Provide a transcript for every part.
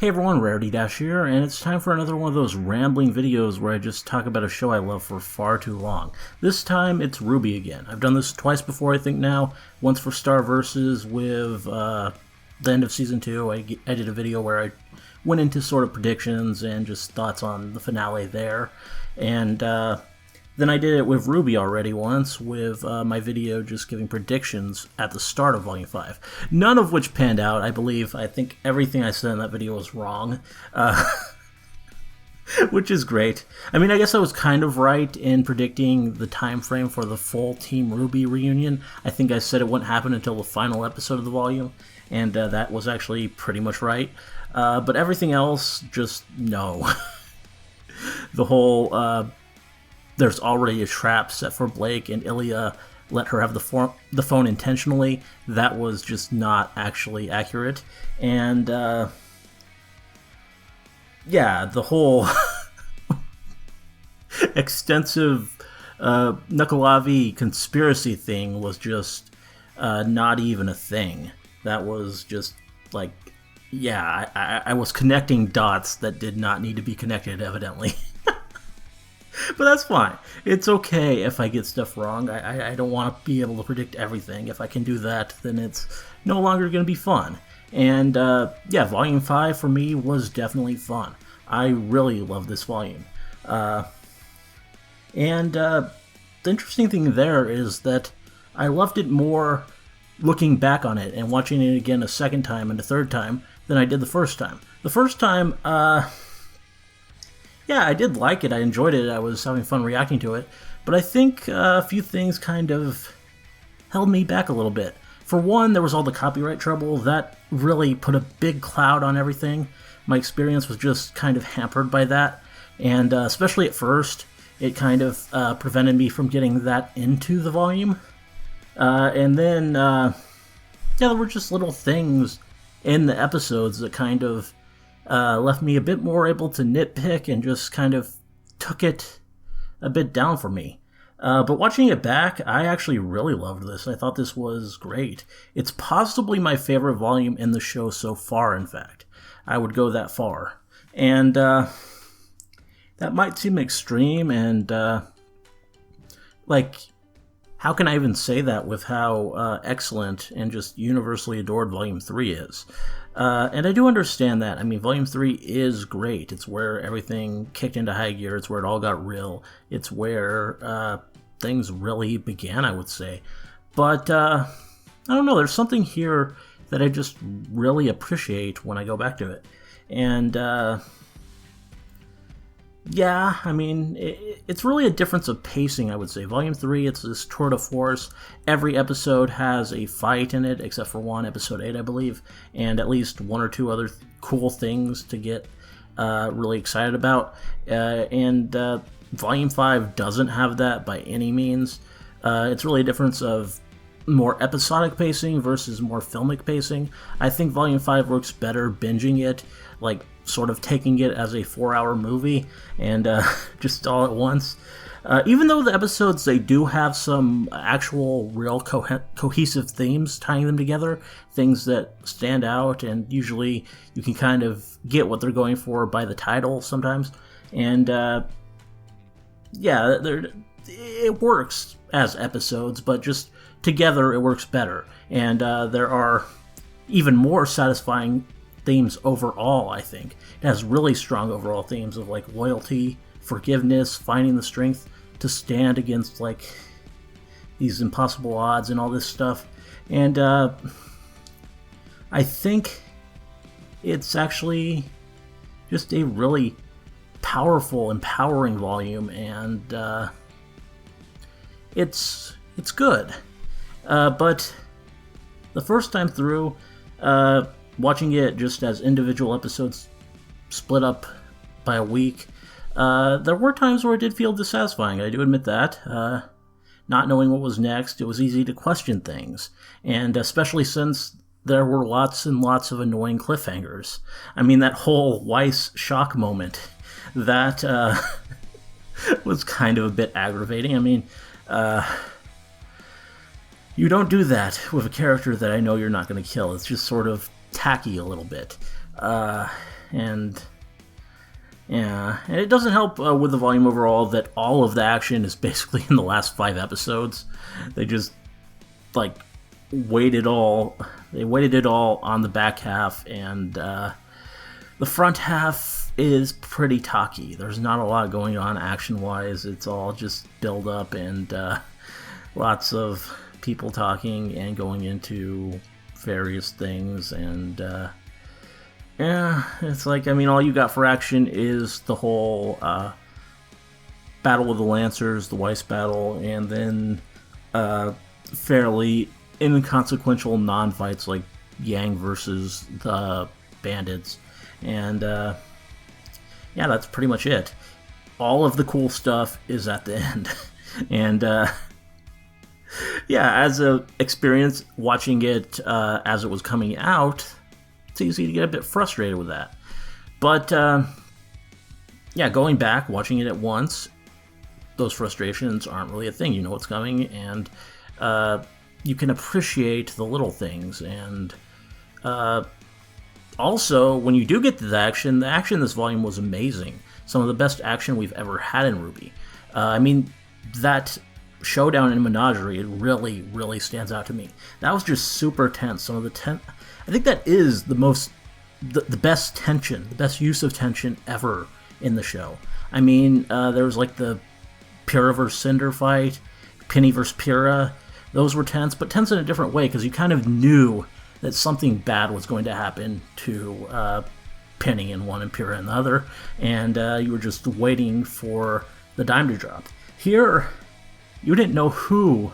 Hey everyone, Rarity Dash here, and it's time for another one of those rambling videos where I just talk about a show I love for far too long. This time, it's RWBY again. I've done this twice before, I think now. Once for Star Versus with the end of Season 2. I did a video where I went into sort of predictions and just thoughts on the finale there. And then I did it with RWBY already once, with my video just giving predictions at the start of Volume 5. None of which panned out, I believe. I think everything I said in that video was wrong. Which is great. I mean, I guess I was kind of right in predicting the time frame for the full Team RWBY reunion. I think I said it wouldn't happen until the final episode of the volume, and that was actually pretty much right. But everything else, just no. The whole... there's already a trap set for Blake, and Ilya let her have the phone intentionally. That was just not actually accurate. And, yeah, the whole extensive Nukkalavi conspiracy thing was just not even a thing. That was just, like, yeah, I was connecting dots that did not need to be connected, evidently. But that's fine. It's okay if I get stuff wrong. I don't want to be able to predict everything. If I can do that, then it's no longer going to be fun. And, yeah, Volume 5 for me was definitely fun. I really love this volume. The interesting thing there is that I loved it more looking back on it and watching it again a second time and a third time than I did the first time. The first time, yeah, I did like it. I enjoyed it. I was having fun reacting to it. But I think a few things kind of held me back a little bit. For one, there was all the copyright trouble. That really put a big cloud on everything. My experience was just kind of hampered by that. And especially at first, it kind of prevented me from getting that into the volume. And then, yeah, there were just little things in the episodes that kind of left me a bit more able to nitpick and just kind of took it a bit down for me. But watching it back, I actually really loved this. I thought this was great. It's possibly my favorite volume in the show so far, in fact. I would go that far. And that might seem extreme, and like, how can I even say that with how excellent and just universally adored Volume 3 is? And I do understand that. I mean, Volume 3 is great. It's where everything kicked into high gear. It's where it all got real. It's where things really began, I would say. But, I don't know, there's something here that I just really appreciate when I go back to it. And, yeah, I mean, it's really a difference of pacing, I would say. Volume 3, it's this tour de force. Every episode has a fight in it, except for one, episode 8, I believe, and at least one or two other cool things to get really excited about. And Volume 5 doesn't have that by any means. It's really a difference of more episodic pacing versus more filmic pacing. I think Volume 5 works better binging it, like sort of taking it as a 4-hour movie and just all at once. Even though the episodes, they do have some actual real cohesive themes tying them together, things that stand out, and usually you can kind of get what they're going for by the title sometimes. And yeah, it works as episodes, but just together it works better. And there are even more satisfying themes overall, I think. It has really strong overall themes of, like, loyalty, forgiveness, finding the strength to stand against, like, these impossible odds and all this stuff. And I think it's actually just a really powerful, empowering volume, and it's good. But the first time through, watching it just as individual episodes split up by a week, there were times where it did feel dissatisfying. I do admit that. Not knowing what was next, it was easy to question things. And especially since there were lots and lots of annoying cliffhangers. I mean, that whole Weiss shock moment, that was kind of a bit aggravating. I mean, you don't do that with a character that I know you're not going to kill. It's just sort of tacky a little bit. and yeah, and it doesn't help with the volume overall that all of the action is basically in the last 5 episodes. They just like weighted it all on the back half, and the front half is pretty talky. There's not a lot going on action-wise. It's all just build up and lots of people talking and going into various things, and yeah, it's like, I mean, all you got for action is the whole Battle of the Lancers, the Weiss battle, and then fairly inconsequential non-fights like Yang versus the Bandits. And yeah, that's pretty much it. All of the cool stuff is at the end. And yeah, as an experience watching it as it was coming out, it's easy to get a bit frustrated with that. But yeah, going back, watching it at once, those frustrations aren't really a thing. You know what's coming, and you can appreciate the little things. And also, when you do get to the action in this volume was amazing. Some of the best action we've ever had in RWBY. I mean, that showdown in Menagerie, it really, really stands out to me. That was just super tense. Some of the I think that is the best tension, the best use of tension ever in the show. I mean, there was like the Pyrrha versus Cinder fight, Penny versus Pyrrha. Those were tense, but tense in a different way, because you kind of knew that something bad was going to happen to Penny in one and Pyrrha in the other, and you were just waiting for the dime to drop. Here, you didn't know who.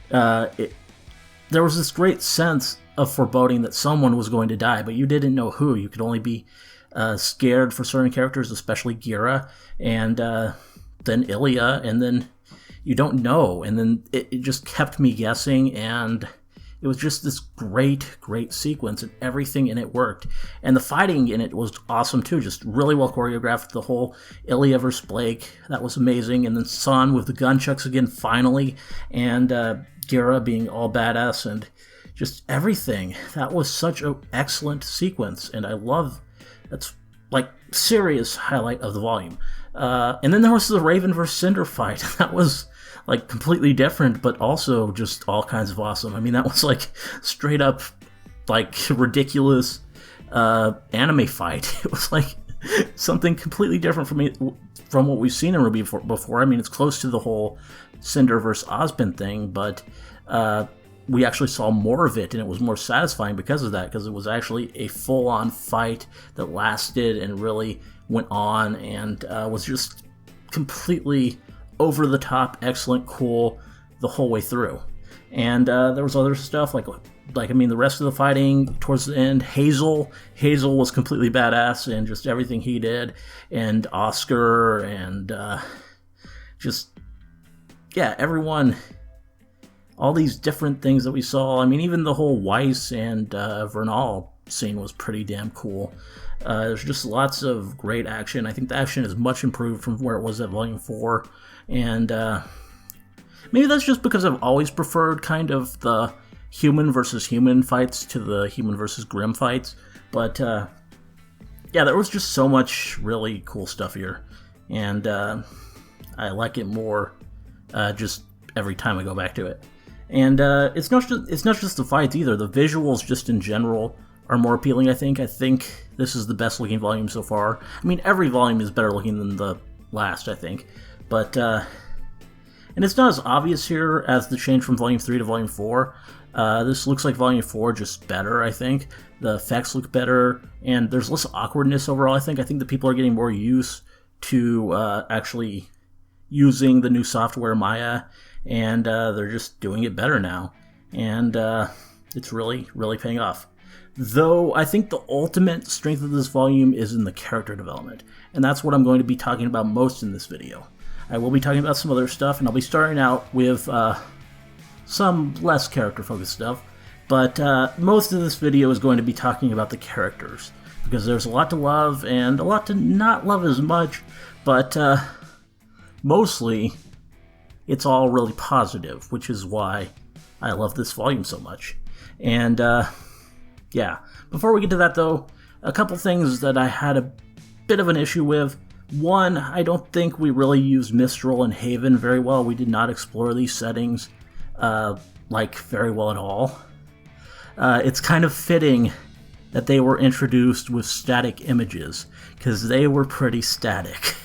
There was this great sense of foreboding that someone was going to die, but you didn't know who. You could only be scared for certain characters, especially Gira, and then Ilya, and then you don't know. And then it just kept me guessing, and it was just this great, great sequence, and everything in it worked. And the fighting in it was awesome too, just really well choreographed. The whole Ilya versus Blake, that was amazing. And then Sun with the gunchucks again, finally, and Gira being all badass, and just everything. That was such an excellent sequence, and I love, that's like serious highlight of the volume. And then there was the Raven vs. Cinder fight. That was like completely different, but also just all kinds of awesome. I mean, that was like straight up like ridiculous anime fight. It was like something completely different from what we've seen in RWBY before. I mean, it's close to the whole Cinder versus Ozpin thing, but we actually saw more of it, and it was more satisfying because of that, because it was actually a full-on fight that lasted and really went on, and was just completely over-the-top, excellent, cool the whole way through. And there was other stuff, like I mean, the rest of the fighting towards the end, Hazel was completely badass, and just everything he did, and Oscar, and just, yeah, everyone, all these different things that we saw. I mean, even the whole Weiss and Vernal scene was pretty damn cool. There's just lots of great action. I think the action is much improved from where it was at Volume 4, and maybe that's just because I've always preferred kind of the human versus human fights to the human versus Grimm fights, but yeah, there was just so much really cool stuff here, and I like it more just every time I go back to it. And it's not just the fights either. The visuals just in general are more appealing, I think. I think this is the best looking volume so far. I mean, every volume is better looking than the last, I think. But, and it's not as obvious here as the change from Volume 3 to Volume 4. This looks like Volume 4, just better, I think. The effects look better, and there's less awkwardness overall, I think. I think that people are getting more used to actually using the new software, Maya, and they're just doing it better now. And it's really, really paying off. Though I think the ultimate strength of this volume is in the character development, and that's what I'm going to be talking about most in this video. I will be talking about some other stuff, and I'll be starting out with some less character-focused stuff, but most of this video is going to be talking about the characters, because there's a lot to love and a lot to not love as much, but mostly it's all really positive, which is why I love this volume so much. And yeah, before we get to that though, A couple things that I had a bit of an issue with. One, I don't think we really used Mistral and Haven very well. We did not explore these settings, very well at all. It's kind of fitting that they were introduced with static images, because they were pretty static.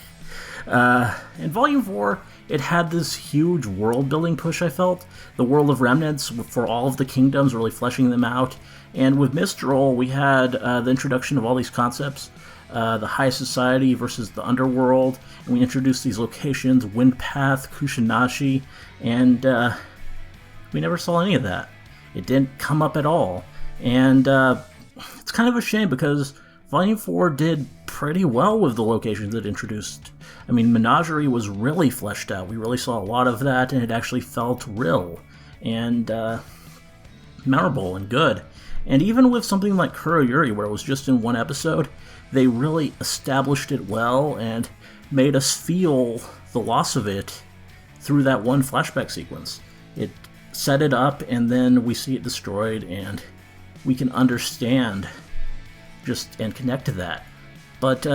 In Volume 4, it had this huge world-building push, I felt. The World of Remnants, for all of the kingdoms, really fleshing them out. And with Mistral, we had the introduction of all these concepts. The High Society versus the Underworld, and we introduced these locations, Windpath, Kushinashi, and we never saw any of that. It didn't come up at all, and it's kind of a shame because Volume 4 did pretty well with the locations it introduced. I mean, Menagerie was really fleshed out. We really saw a lot of that, and it actually felt real, and memorable and good. And even with something like Kuroyuri, where it was just in one episode, they really established it well and made us feel the loss of it through that one flashback sequence. It set it up, and then we see it destroyed, and we can understand and connect to that. But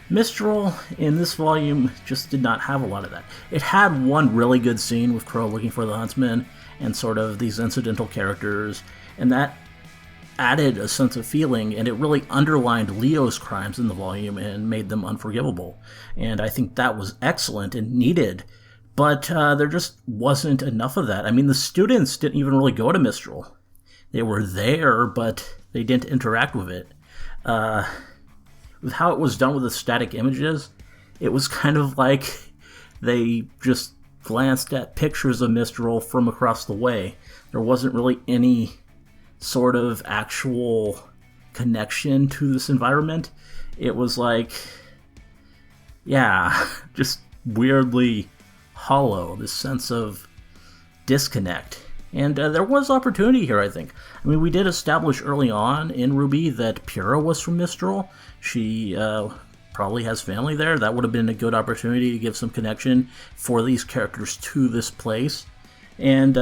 Mistral in this volume just did not have a lot of that. It had one really good scene with Crow looking for the huntsman and sort of these incidental characters, and that added a sense of feeling, and it really underlined Leo's crimes in the volume and made them unforgivable. And I think that was excellent and needed, but there just wasn't enough of that. I mean, the students didn't even really go to Mistral. They were there, but they didn't interact with it. With how it was done with the static images, it was kind of like they just glanced at pictures of Mistral from across the way. There wasn't really any sort of actual connection to this environment. It was like, just weirdly hollow, this sense of disconnect. And there was opportunity here, I think. I mean, we did establish early on in RWBY that Pyrrha was from Mistral. She probably has family there. That would have been a good opportunity to give some connection for these characters to this place. And,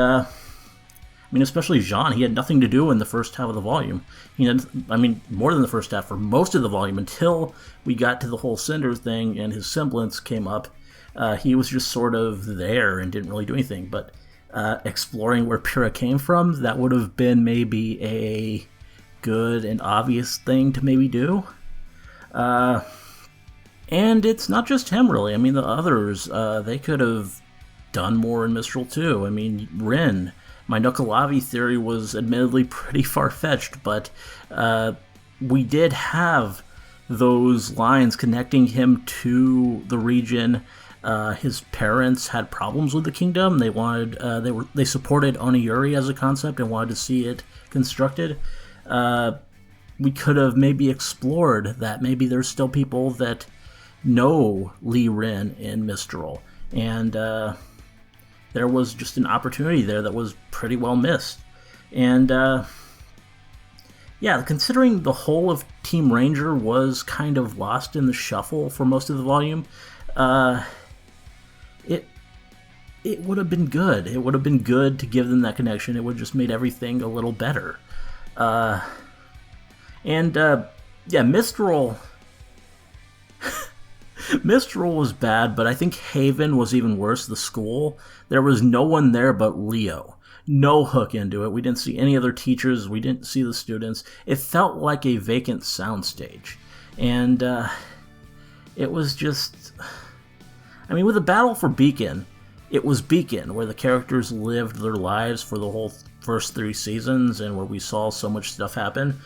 especially Jean, he had nothing to do in the first half of the volume. More than the first half, for most of the volume, until we got to the whole Cinder thing and his semblance came up. He was just sort of there and didn't really do anything. But exploring where Pyrrha came from, that would have been maybe a good and obvious thing to maybe do. And it's not just him, really. I mean, the others, they could have done more in Mistral, too. I mean, Rin, my Nukkalavi theory was admittedly pretty far-fetched, but we did have those lines connecting him to the region. His parents had problems with the kingdom. They wanted, they supported Oniyuri as a concept and wanted to see it constructed. We could have maybe explored that. Maybe there's still people that know Li Rin in Mistral, and there was just an opportunity there that was pretty well missed. And considering the whole of Team Ranger was kind of lost in the shuffle for most of the volume, it would have been good. It would have been good to give them that connection. It would have just made everything a little better. Mistral... Mistral was bad, but I think Haven was even worse, the school. There was no one there but Leo. No hook into it. We didn't see any other teachers. We didn't see the students. It felt like a vacant soundstage. And it was just... with the battle for Beacon, it was Beacon, where the characters lived their lives for the whole first 3 seasons, and where we saw so much stuff happen.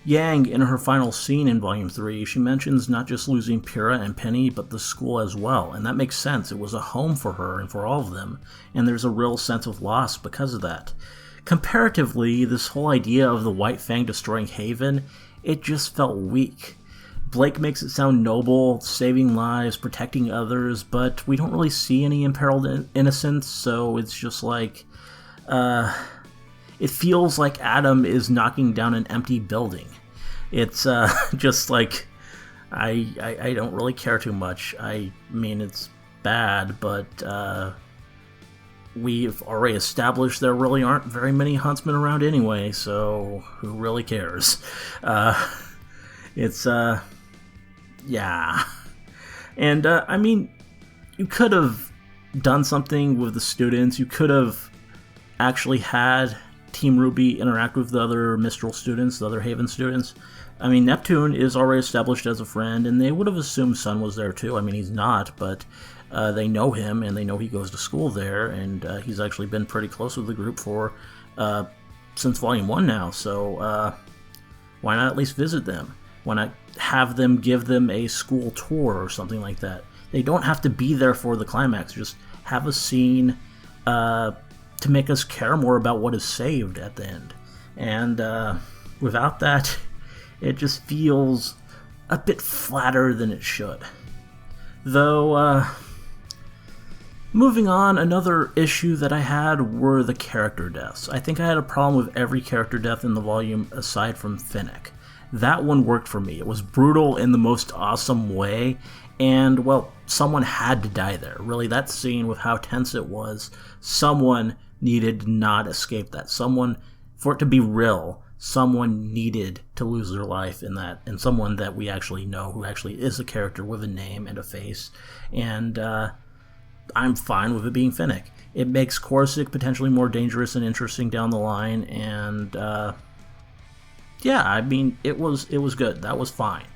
Yang, in her final scene in Volume 3, she mentions not just losing Pyrrha and Penny, but the school as well, and that makes sense. It was a home for her and for all of them, and there's a real sense of loss because of that. Comparatively, this whole idea of the White Fang destroying Haven, it just felt weak. Blake makes it sound noble, saving lives, protecting others, but we don't really see any imperiled innocence, so it's just like... it feels like Adam is knocking down an empty building. It's just like, I don't really care too much. I mean, it's bad, but we've already established there really aren't very many huntsmen around anyway, so who really cares? Yeah. And, I mean, you could have done something with the students. You could have actually had Team RWBY interact with the other Mistral students, the other Haven students. I mean, Neptune is already established as a friend, and they would have assumed Sun was there too. I mean, he's not, but they know him, and they know he goes to school there, and he's actually been pretty close with the group for since Volume 1 now, so why not at least visit them? Why not have them give them a school tour or something like that? They don't have to be there for the climax, just have a scene to make us care more about what is saved at the end. And without that, it just feels a bit flatter than it should. Though, moving on, another issue that I had were the character deaths. I think I had a problem with every character death in the volume aside from Finnick. That one worked for me. It was brutal in the most awesome way, and, well, someone had to die there. Really, that scene with how tense it was, someone needed to not escape that. Someone, for it to be real, someone needed to lose their life in that, and someone that we actually know, who actually is a character with a name and a face, and I'm fine with it being Finnick. It makes Corsic potentially more dangerous and interesting down the line, and yeah, I mean, it was good. That was fine.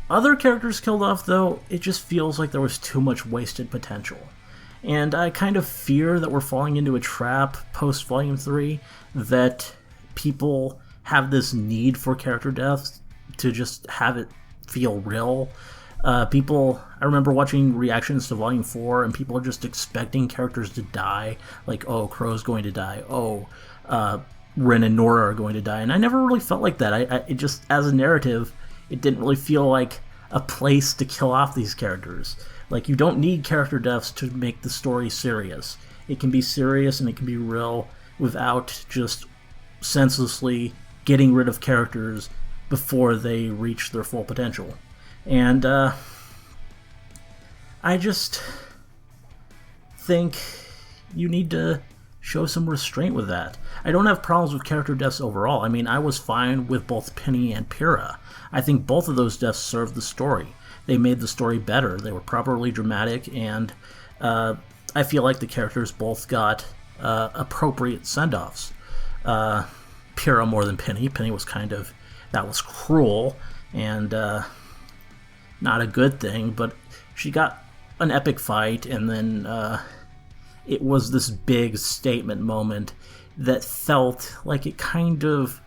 Other characters killed off, though, it just feels like there was too much wasted potential. And I kind of fear that we're falling into a trap post-Volume 3, that people have this need for character deaths to just have it feel real. I remember watching reactions to Volume 4, and people are just expecting characters to die. Like, oh, Crow's going to die. Oh, Rin and Nora are going to die. And I never really felt like that. It just, as a narrative, it didn't really feel like a place to kill off these characters. Like, you don't need character deaths to make the story serious. It can be serious and it can be real without just senselessly getting rid of characters before they reach their full potential. And I just think you need to show some restraint with that. I don't have problems with character deaths overall. I mean, I was fine with both Penny and Pyrrha. I think both of those deaths served the story. They made the story better. They were properly dramatic, and I feel like the characters both got appropriate send-offs. Pyrrha more than Penny. Penny was that was cruel, and not a good thing, but she got an epic fight, and then it was this big statement moment that felt like it kind of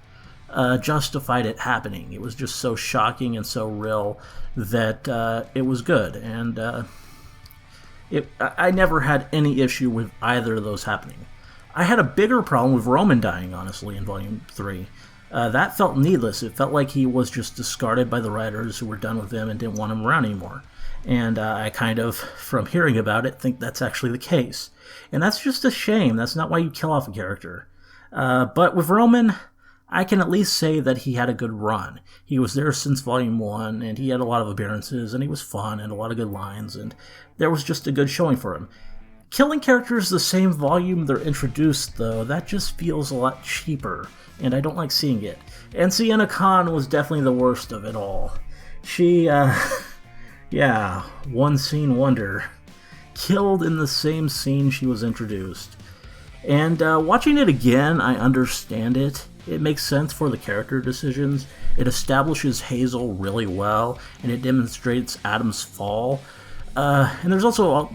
justified it happening. It was just so shocking and so real that it was good, and I never had any issue with either of those happening. I had a bigger problem with Roman dying, honestly, in Volume 3. That felt needless. It felt like he was just discarded by the writers who were done with him and didn't want him around anymore. And I kind of, from hearing about it, think that's actually the case. And that's just a shame. That's not why you kill off a character. But with Roman, I can at least say that he had a good run. He was there since Volume 1, and he had a lot of appearances, and he was fun, and a lot of good lines, and there was just a good showing for him. Killing characters the same volume they're introduced, though, that just feels a lot cheaper, and I don't like seeing it. And Sienna Khan was definitely the worst of it all. She, yeah, one scene wonder. Killed in the same scene she was introduced. And watching it again, I understand it. It makes sense for the character decisions. It establishes Hazel really well, and it demonstrates Adam's fall. And there's also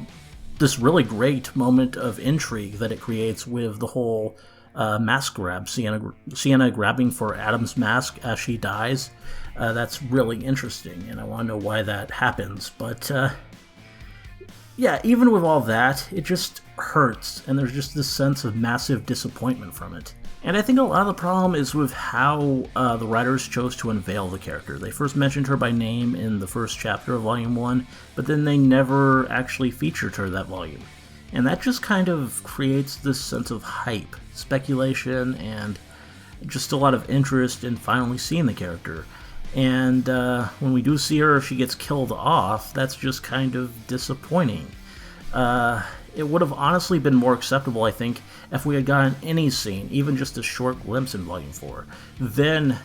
this really great moment of intrigue that it creates with the whole mask grab. Sienna grabbing for Adam's mask as she dies. That's really interesting, and I want to know why that happens. But yeah, even with all that, it just hurts, and there's just this sense of massive disappointment from it. And I think a lot of the problem is with how the writers chose to unveil the character. They first mentioned her by name in the first chapter of Volume 1, but then they never actually featured her that volume. And that just kind of creates this sense of hype, speculation, and just a lot of interest in finally seeing the character. And when we do see her, if she gets killed off, that's just kind of disappointing. It would have honestly been more acceptable, I think, if we had gotten any scene, even just a short glimpse in Volume 4. Then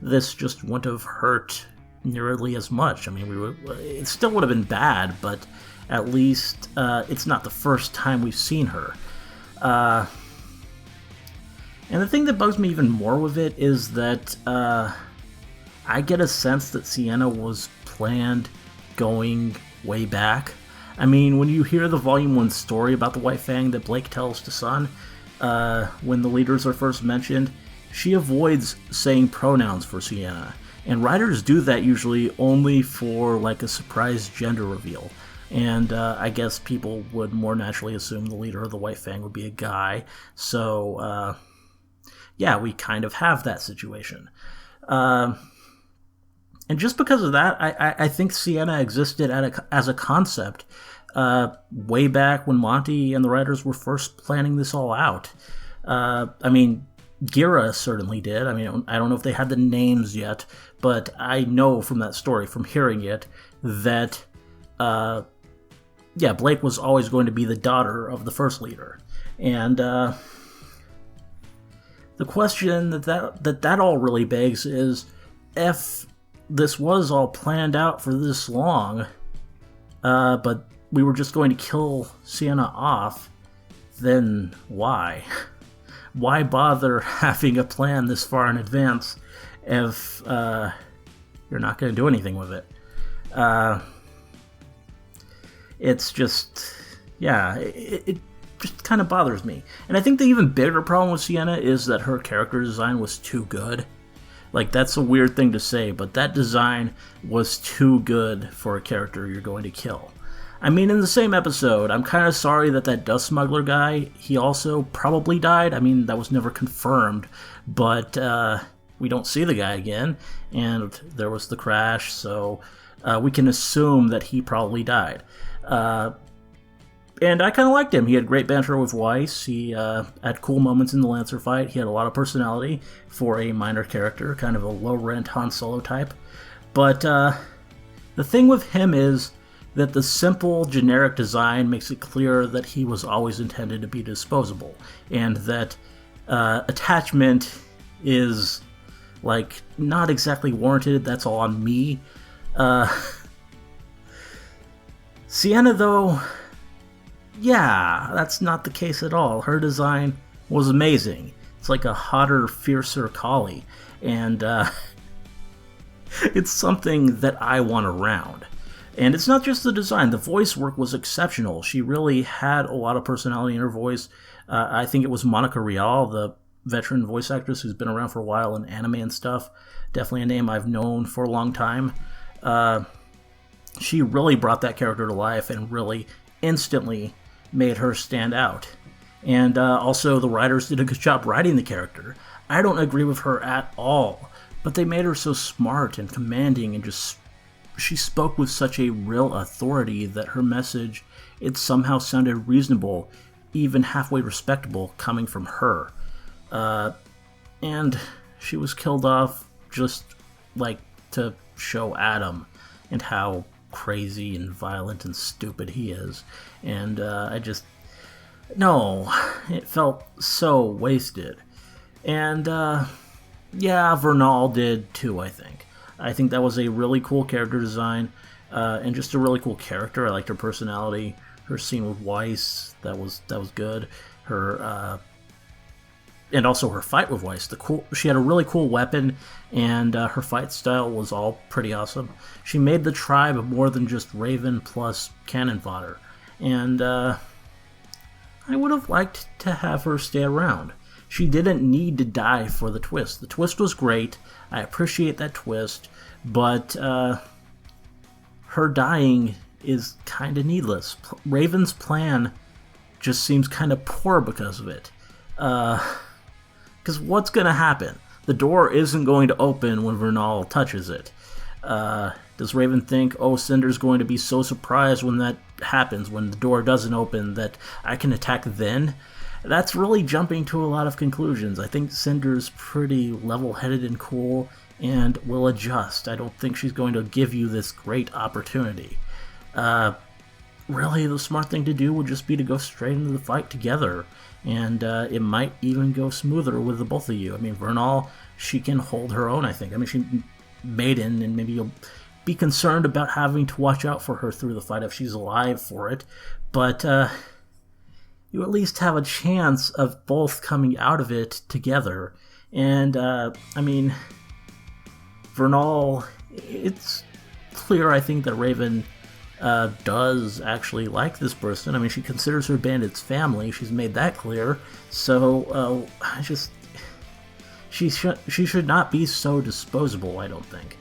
this just wouldn't have hurt nearly as much. I mean, it still would have been bad, but at least it's not the first time we've seen her. And the thing that bugs me even more with it is that I get a sense that Sienna was planned going way back. I mean, when you hear the Volume 1 story about the White Fang that Blake tells to Sun, when the leaders are first mentioned, she avoids saying pronouns for Sienna. And writers do that usually only for like a surprise gender reveal. And I guess people would more naturally assume the leader of the White Fang would be a guy. So, yeah, we kind of have that situation. And just because of that, I think Sienna existed as a concept way back when Monty and the writers were first planning this all out. I mean, Gira certainly did. I mean, I don't know if they had the names yet, but I know from that story, from hearing it, that, Blake was always going to be the daughter of the first leader. And the question that all really begs is, if this was all planned out for this long, but we were just going to kill Sienna off, then why? Why bother having a plan this far in advance if you're not going to do anything with it? It's just, it just kind of bothers me. And I think the even bigger problem with Sienna is that her character design was too good. Like, that's a weird thing to say, but that design was too good for a character you're going to kill. I mean, in the same episode, I'm kind of sorry that dust smuggler guy, he also probably died. I mean, that was never confirmed, but we don't see the guy again, and there was the crash, so we can assume that he probably died. And I kind of liked him. He had great banter with Weiss. He had cool moments in the Lancer fight. He had a lot of personality for a minor character, kind of a low-rent Han Solo type. But the thing with him is that the simple, generic design makes it clear that he was always intended to be disposable, and that attachment is, like, not exactly warranted. That's all on me. Sienna, though, yeah, that's not the case at all. Her design was amazing. It's like a hotter, fiercer collie, and it's something that I want around. And it's not just the design. The voice work was exceptional. She really had a lot of personality in her voice. I think it was Monica Rial, the veteran voice actress who's been around for a while in anime and stuff. Definitely a name I've known for a long time. She really brought that character to life and really instantly made her stand out. And also the writers did a good job writing the character. I don't agree with her at all, but they made her so smart and commanding, and just she spoke with such a real authority that her message, it somehow sounded reasonable, even halfway respectable, coming from her. And she was killed off just like to show Adam and how crazy and violent and stupid he is. And no, it felt so wasted. And Vernal did too, I think. I think that was a really cool character design, and just a really cool character. I liked her personality. Her scene with Weiss, that was good. Her and also her fight with Weiss. She had a really cool weapon, and her fight style was all pretty awesome. She made the tribe more than just Raven plus cannon fodder, and I would have liked to have her stay around. She didn't need to die for the twist. The twist was great. I appreciate that twist, but her dying is kind of needless. Raven's plan just seems kind of poor because of it. Because what's going to happen? The door isn't going to open when Vernal touches it. Does Raven think, Cinder's going to be so surprised when that happens, when the door doesn't open, that I can attack then? That's really jumping to a lot of conclusions. I think Cinder's pretty level-headed and cool, and will adjust. I don't think she's going to give you this great opportunity. really the smart thing to do would just be to go straight into the fight together. And it might even go smoother with the both of you. I mean, Vernal, she can hold her own, I think. I mean, she Maiden, and maybe you'll be concerned about having to watch out for her through the fight if she's alive for it. But you at least have a chance of both coming out of it together. And, I mean, Vernal, it's clear, I think, that Raven does actually like this person. I mean, she considers her bandits family. She's made that clear. So, she should not be so disposable, I don't think.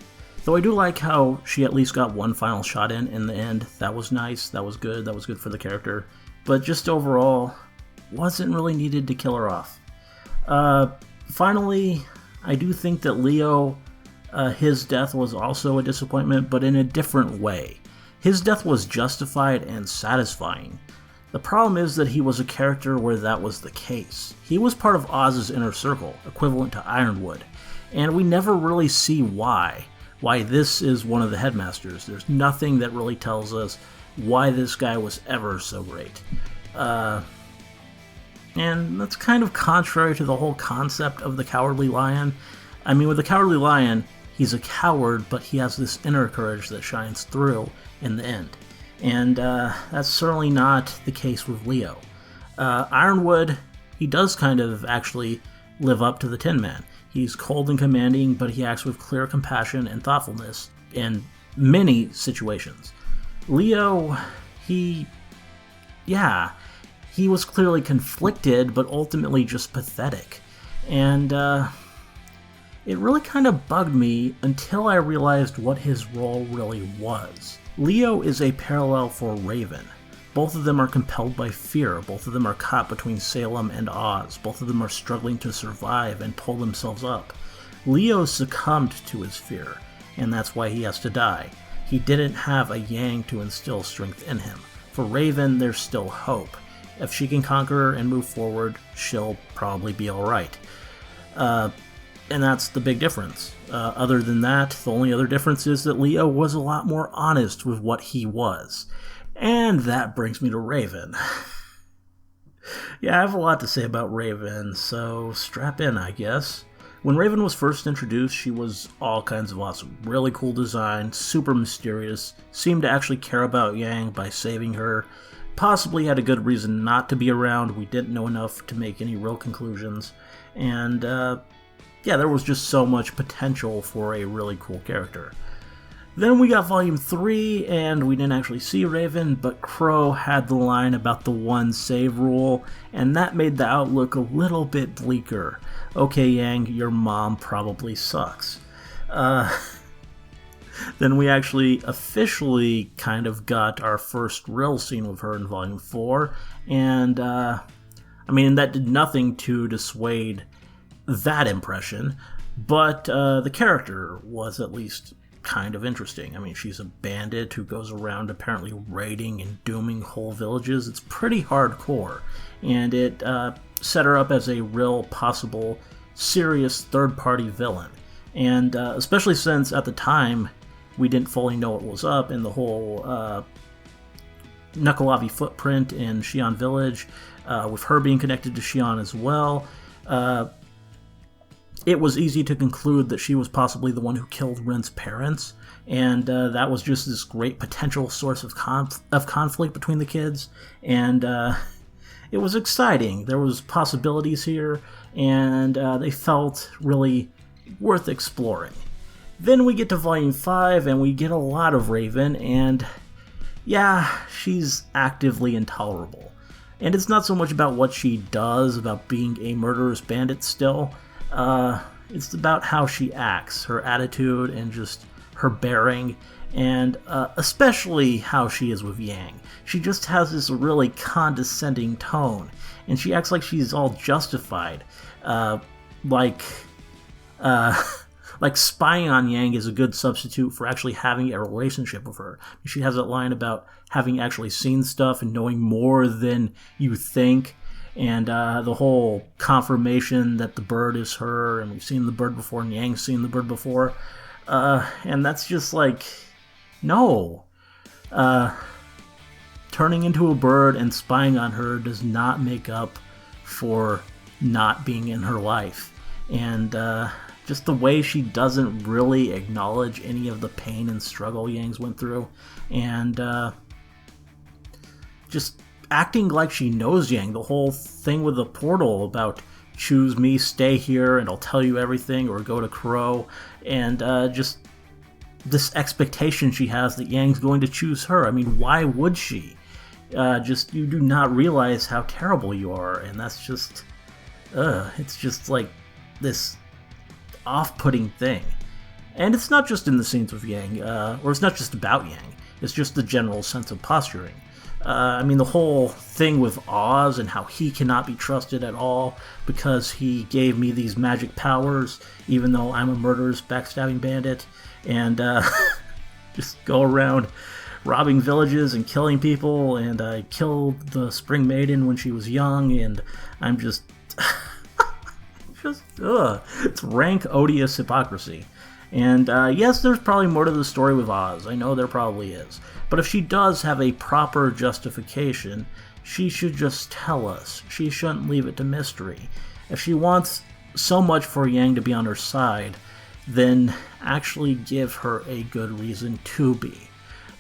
Though I do like how she at least got one final shot in the end. That was nice. That was good. That was good for the character. But just overall, wasn't really needed to kill her off. Finally, I do think that Leo, his death was also a disappointment, but in a different way. His death was justified and satisfying. The problem is that he was a character where that was the case. He was part of Oz's inner circle, equivalent to Ironwood, and we never really see why this is one of the headmasters. There's nothing that really tells us why this guy was ever so great. And that's kind of contrary to the whole concept of the Cowardly Lion. I mean, with the Cowardly Lion, he's a coward, but he has this inner courage that shines through in the end. And that's certainly not the case with Leo. Ironwood, he does kind of actually live up to the Tin Man. He's cold and commanding, but he acts with clear compassion and thoughtfulness in many situations. Leo, he was clearly conflicted, but ultimately just pathetic. And it really kind of bugged me until I realized what his role really was. Leo is a parallel for Raven. Both of them are compelled by fear. Both of them are caught between Salem and Oz. Both of them are struggling to survive and pull themselves up. Leo succumbed to his fear, and that's why he has to die. He didn't have a Yang to instill strength in him. For Raven, there's still hope. If she can conquer and move forward, she'll probably be alright. And that's the big difference. Other than that, the only other difference is that Leo was a lot more honest with what he was. And that brings me to Raven. Yeah, I have a lot to say about Raven, so strap in, I guess. When Raven was first introduced, she was all kinds of awesome. Really cool design, super mysterious, seemed to actually care about Yang by saving her. Possibly had a good reason not to be around. We didn't know enough to make any real conclusions. And, there was just so much potential for a really cool character. Then we got Volume 3, and we didn't actually see Raven, but Crow had the line about the one save rule, and that made the outlook a little bit bleaker. Okay, Yang, your mom probably sucks. Then we actually officially kind of got our first real scene with her in Volume 4, and, that did nothing to dissuade that impression, but the character was at least kind of interesting. I mean, she's a bandit who goes around apparently raiding and dooming whole villages. It's pretty hardcore, and it set her up as a real possible serious third-party villain. And especially since at the time we didn't fully know what was up in the whole Nukkalavi footprint in Xi'an Village, with her being connected to Xi'an as well. It was easy to conclude that she was possibly the one who killed Ren's parents, and that was just this great potential source of conflict between the kids, and it was exciting. There was possibilities here, and they felt really worth exploring. Then we get to Volume 5, and we get a lot of Raven, and she's actively intolerable. And it's not so much about what she does, about being a murderous bandit still. It's about how she acts, her attitude, and just her bearing, and especially how she is with Yang. She just has this really condescending tone, and she acts like she's all justified, like spying on Yang is a good substitute for actually having a relationship with her. She has that line about having actually seen stuff and knowing more than you think, and the whole confirmation that the bird is her, and we've seen the bird before, and Yang's seen the bird before, and that's just like, no. turning into a bird and spying on her does not make up for not being in her life. And just the way she doesn't really acknowledge any of the pain and struggle Yang's went through, and just acting like she knows Yang. The whole thing with the portal about choose me, stay here, and I'll tell you everything, or go to Crow, and just this expectation she has that Yang's going to choose her. I mean, why would she? Just, you do not realize how terrible you are, and that's just, it's just like this off-putting thing. And it's not just in the scenes with Yang, or it's not just about Yang, it's just the general sense of posturing. I mean, the whole thing with Oz and how he cannot be trusted at all because he gave me these magic powers, even though I'm a murderous, backstabbing bandit, and just go around robbing villages and killing people, and I killed the Spring Maiden when she was young, and I'm just... it's rank, odious hypocrisy. And yes, there's probably more to the story with Oz. I know there probably is. But if she does have a proper justification, she should just tell us. She shouldn't leave it to mystery. If she wants so much for Yang to be on her side, then actually give her a good reason to be.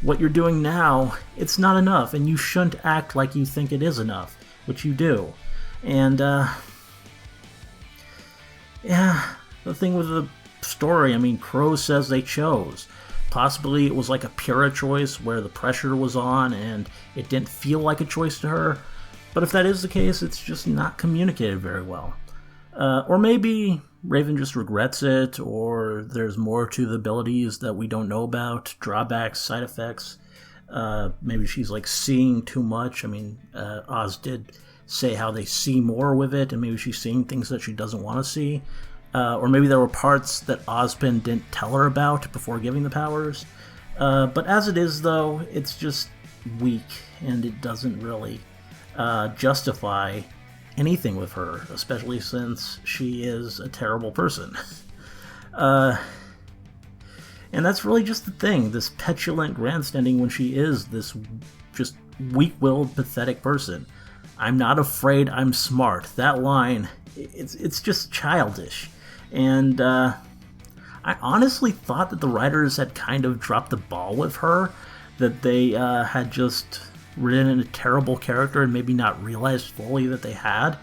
What you're doing now, it's not enough, and you shouldn't act like you think it is enough, which you do. And, yeah, the thing with the story, I mean, Crow says they chose. Possibly it was like a Pyrrha choice where the pressure was on and it didn't feel like a choice to her. But if that is the case, it's just not communicated very well. Or maybe Raven just regrets it, or there's more to the abilities that we don't know about, drawbacks, side effects. Maybe she's like seeing too much. I mean, Oz did say how they see more with it, and maybe she's seeing things that she doesn't want to see. Or maybe there were parts that Ozpin didn't tell her about before giving the powers. But as it is, though, it's just weak, and it doesn't really justify anything with her, especially since she is a terrible person. And that's really just the thing, this petulant grandstanding when she is this just weak-willed, pathetic person. I'm not afraid, I'm smart. That line, it's just childish. And I honestly thought that the writers had kind of dropped the ball with her, that they had just written a terrible character and maybe not realized fully that they had.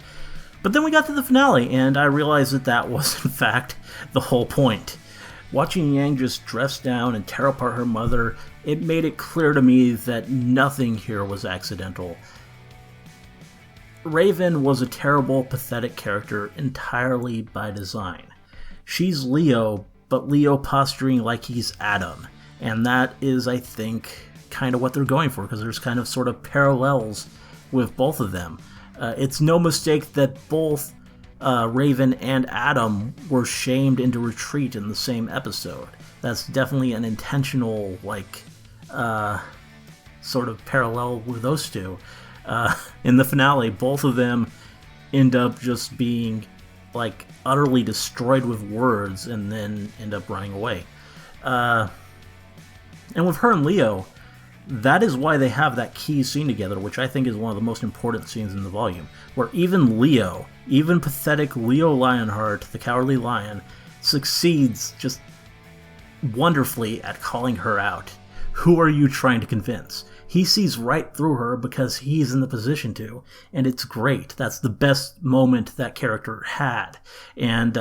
But then we got to the finale, and I realized that that was, in fact, the whole point. Watching Yang just dress down and tear apart her mother, it made it clear to me that nothing here was accidental. Raven was a terrible, pathetic character entirely by design. She's Leo, but Leo posturing like he's Adam. And that is, I think, kind of what they're going for, because there's kind of sort of parallels with both of them. It's no mistake that both Raven and Adam were shamed into retreat in the same episode. That's definitely an intentional, sort of parallel with those two. In the finale, both of them end up just being, utterly destroyed with words and then end up running away. And with her and Leo, that is why they have that key scene together, which I think is one of the most important scenes in the volume, where even Leo, even pathetic Leo Lionheart, the Cowardly Lion, succeeds just wonderfully at calling her out. Who are you trying to convince? He sees right through her because he's in the position to, and it's great. That's the best moment that character had. And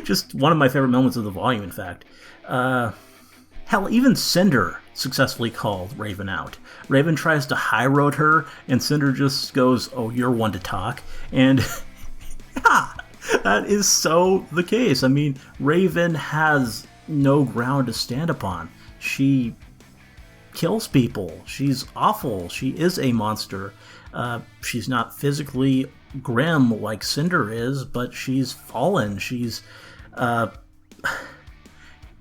just one of my favorite moments of the volume, in fact. Hell, even Cinder successfully called Raven out. Raven tries to high road her, and Cinder just goes, "Oh, you're one to talk." And yeah, that is so the case. I mean, Raven has no ground to stand upon. She kills people. She's awful. She is a monster. She's not physically grim like Cinder is, but she's fallen. She's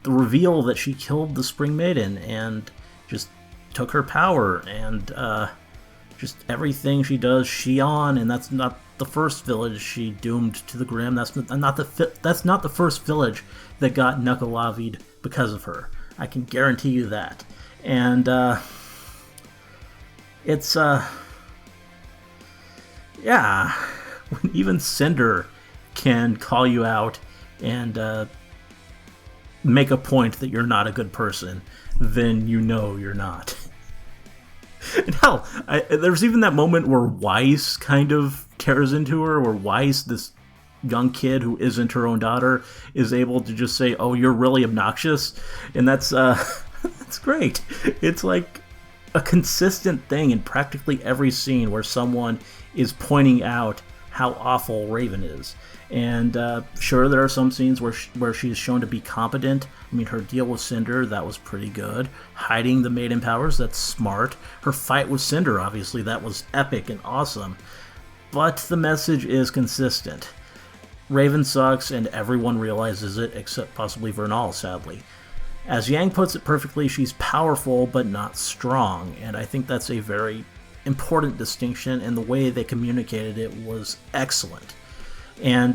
the reveal that she killed the Spring Maiden and just took her power, and just everything she does, Xi'an, and that's not the first village she doomed to the Grim. That's not the first village that got knuckle-lavied because of her. I can guarantee you that. And It's, yeah, when even Cinder can call you out and make a point that you're not a good person, then you know you're not. And hell, there's even that moment where Weiss kind of tears into her, where Weiss, this young kid who isn't her own daughter, is able to just say, "Oh, you're really obnoxious," and that's that's great. It's like a consistent thing in practically every scene where someone is pointing out how awful Raven is. And sure, there are some scenes where she is shown to be competent. I mean, her deal with Cinder, that was pretty good. Hiding the maiden powers, that's smart. Her fight with Cinder, obviously, that was epic and awesome. But the message is consistent. Raven sucks, and everyone realizes it, except possibly Vernal, sadly. As Yang puts it perfectly, she's powerful but not strong, and I think that's a very important distinction, and the way they communicated it was excellent. And,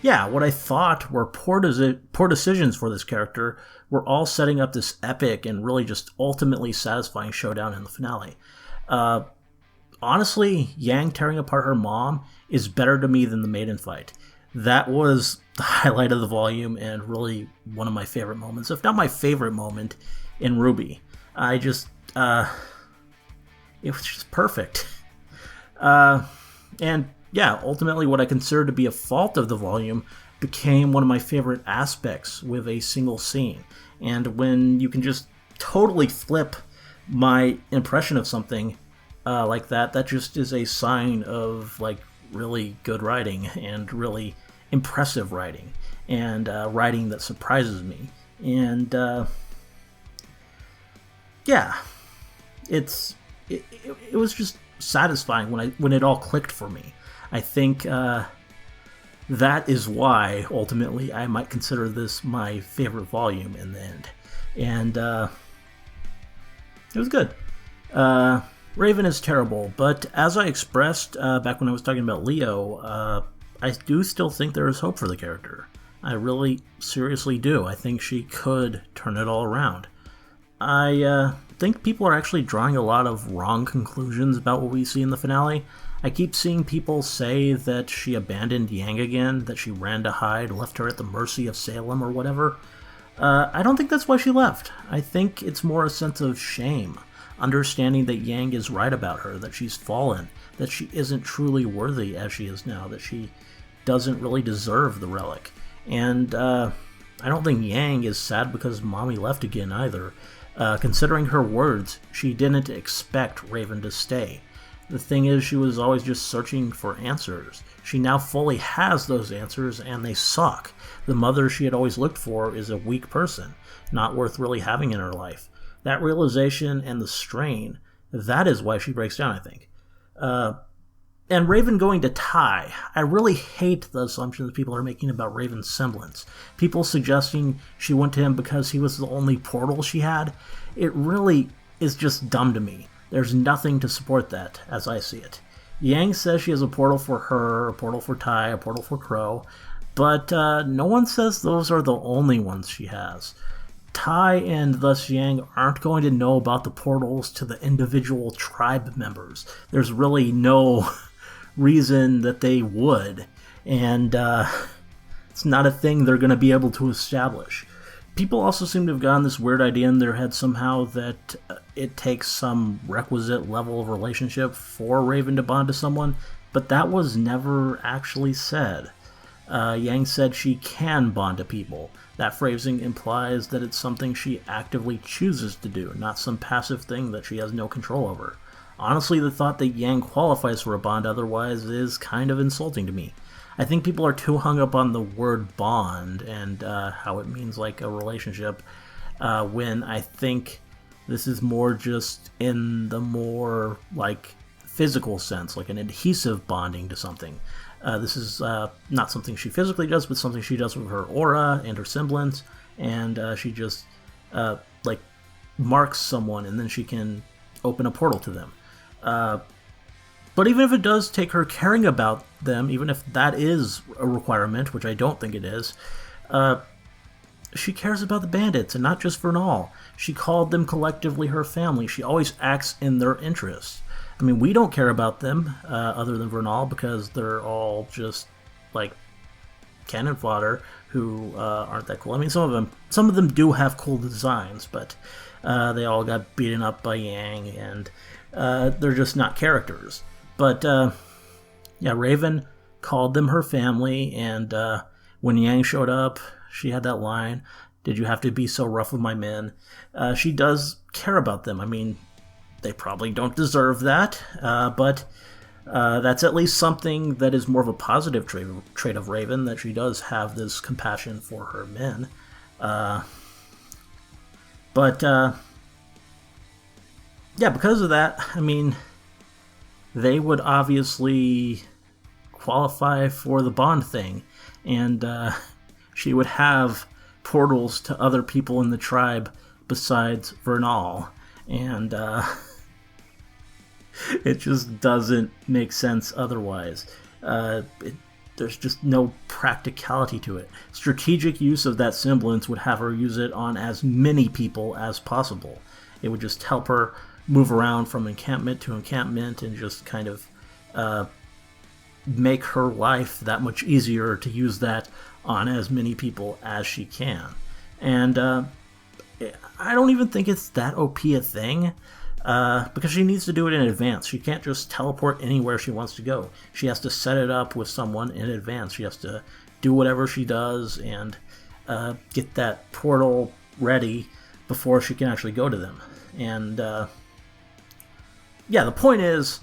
yeah, what I thought were poor decisions for this character were all setting up this epic and really just ultimately satisfying showdown in the finale. Honestly, Yang tearing apart her mom is better to me than the maiden fight. That was the highlight of the volume and really one of my favorite moments, if not my favorite moment in RWBY. I just, it was just perfect. And yeah, ultimately what I consider to be a fault of the volume became one of my favorite aspects with a single scene. And when you can just totally flip my impression of something like that, that just is a sign of like really good writing and really impressive writing and writing that surprises me. And yeah, it was just satisfying when it all clicked for me. I think that is why ultimately I might consider this my favorite volume in the end. And it was good. Raven is terrible, but as I expressed back when I was talking about Leo, I do still think there is hope for the character. I really seriously do. I think she could turn it all around. I think people are actually drawing a lot of wrong conclusions about what we see in the finale. I keep seeing people say that she abandoned Yang again, that she ran to hide, left her at the mercy of Salem or whatever. I don't think that's why she left. I think it's more a sense of shame, understanding that Yang is right about her, that she's fallen, that she isn't truly worthy as she is now, that she doesn't really deserve the relic. And I don't think Yang is sad because Mommy left again either. Considering her words, she didn't expect Raven to stay. The thing is, she was always just searching for answers. She now fully has those answers, and they suck. The mother she had always looked for is a weak person, not worth really having in her life. That realization and the strain, that is why she breaks down, I think. And Raven going to Ty. I really hate the assumptions people are making about Raven's semblance. People suggesting she went to him because he was the only portal she had. It really is just dumb to me. There's nothing to support that, as I see it. Yang says she has a portal for her, a portal for Ty, a portal for Crow, but no one says those are the only ones she has. Ty and thus Yang aren't going to know about the portals to the individual tribe members. There's really no reason that they would, and it's not a thing they're going to be able to establish. People also seem to have gotten this weird idea in their head somehow that it takes some requisite level of relationship for Raven to bond to someone, but that was never actually said. Yang said she can bond to people. That phrasing implies that it's something she actively chooses to do, not some passive thing that she has no control over. Honestly, the thought that Yang qualifies for a bond otherwise is kind of insulting to me. I think people are too hung up on the word bond and how it means like a relationship, when I think this is more just in the more like physical sense, like an adhesive bonding to something. This is not something she physically does, but something she does with her aura and her semblance, and she just like marks someone and then she can open a portal to them. But even if it does take her caring about them, even if that is a requirement, which I don't think it is, she cares about the bandits, and not just Vernal. She called them collectively her family. She always acts in their interests. I mean, we don't care about them, other than Vernal, because they're all just, like, cannon fodder who aren't that cool. I mean, some of them do have cool designs, but they all got beaten up by Yang, and they're just not characters. But, yeah, Raven called them her family, and when Yang showed up, she had that line, "Did you have to be so rough with my men?" She does care about them. I mean, they probably don't deserve that, but that's at least something that is more of a positive trait of Raven, that she does have this compassion for her men. But yeah, because of that, I mean, they would obviously qualify for the bond thing, and she would have portals to other people in the tribe besides Vernal, and it just doesn't make sense otherwise. There's just no practicality to it. Strategic use of that semblance would have her use it on as many people as possible. It would just help her move around from encampment to encampment and just kind of make her life that much easier to use that on as many people as she can. And I don't even think it's that OP a thing, because she needs to do it in advance. She can't just teleport anywhere she wants to go. She has to set it up with someone in advance. She has to do whatever she does and get that portal ready before she can actually go to them. And yeah, the point is,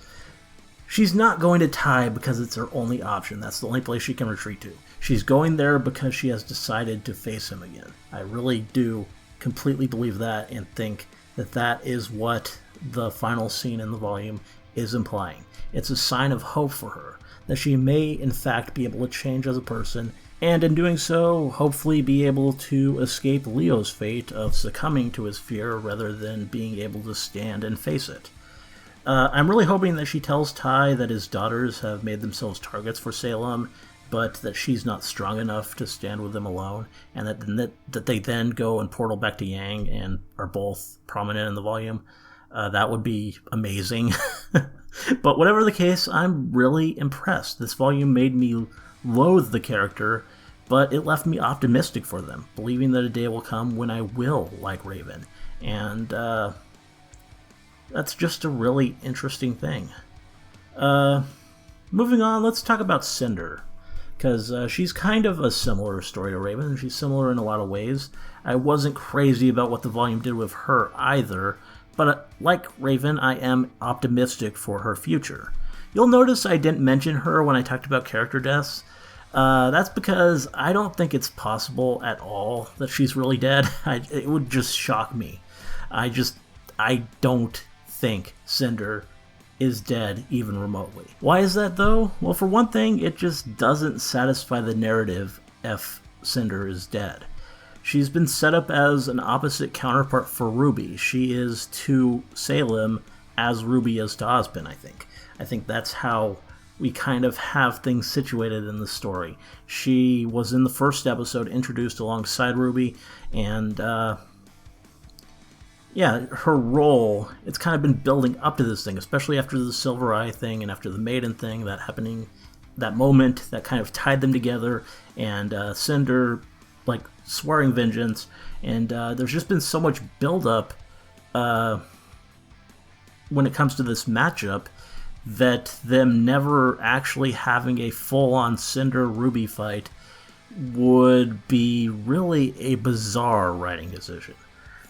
she's not going to Tai because it's her only option. That's the only place she can retreat to. She's going there because she has decided to face him again. I really do completely believe that, and think that that is what the final scene in the volume is implying. It's a sign of hope for her, that she may in fact be able to change as a person, and in doing so, hopefully be able to escape Leo's fate of succumbing to his fear rather than being able to stand and face it. I'm really hoping that she tells Tai that his daughters have made themselves targets for Salem, but that she's not strong enough to stand with them alone, and that they then go and portal back to Yang and are both prominent in the volume. That would be amazing. But whatever the case, I'm really impressed. This volume made me loathe the character, but it left me optimistic for them, believing that a day will come when I will like Raven. And that's just a really interesting thing. Moving on, let's talk about Cinder, because she's kind of a similar story to Raven. She's similar in a lot of ways. I wasn't crazy about what the volume did with her either, but like Raven, I am optimistic for her future. You'll notice I didn't mention her when I talked about character deaths. That's because I don't think it's possible at all that she's really dead. It would just shock me. I don't think Cinder is dead even remotely. Why is that though? Well, for one thing, it just doesn't satisfy the narrative if Cinder is dead. She's been set up as an opposite counterpart for RWBY. She is to Salem as RWBY is to Ozpin, I think. I think that's how we kind of have things situated in the story. She was in the first episode introduced alongside RWBY, and yeah, her role, it's kind of been building up to this thing, especially after the Silver Eye thing and after the Maiden thing, that moment that kind of tied them together, and Cinder, like, swearing vengeance, and there's just been so much build-up when it comes to this matchup, that them never actually having a full-on Cinder-RWBY fight would be really a bizarre writing decision.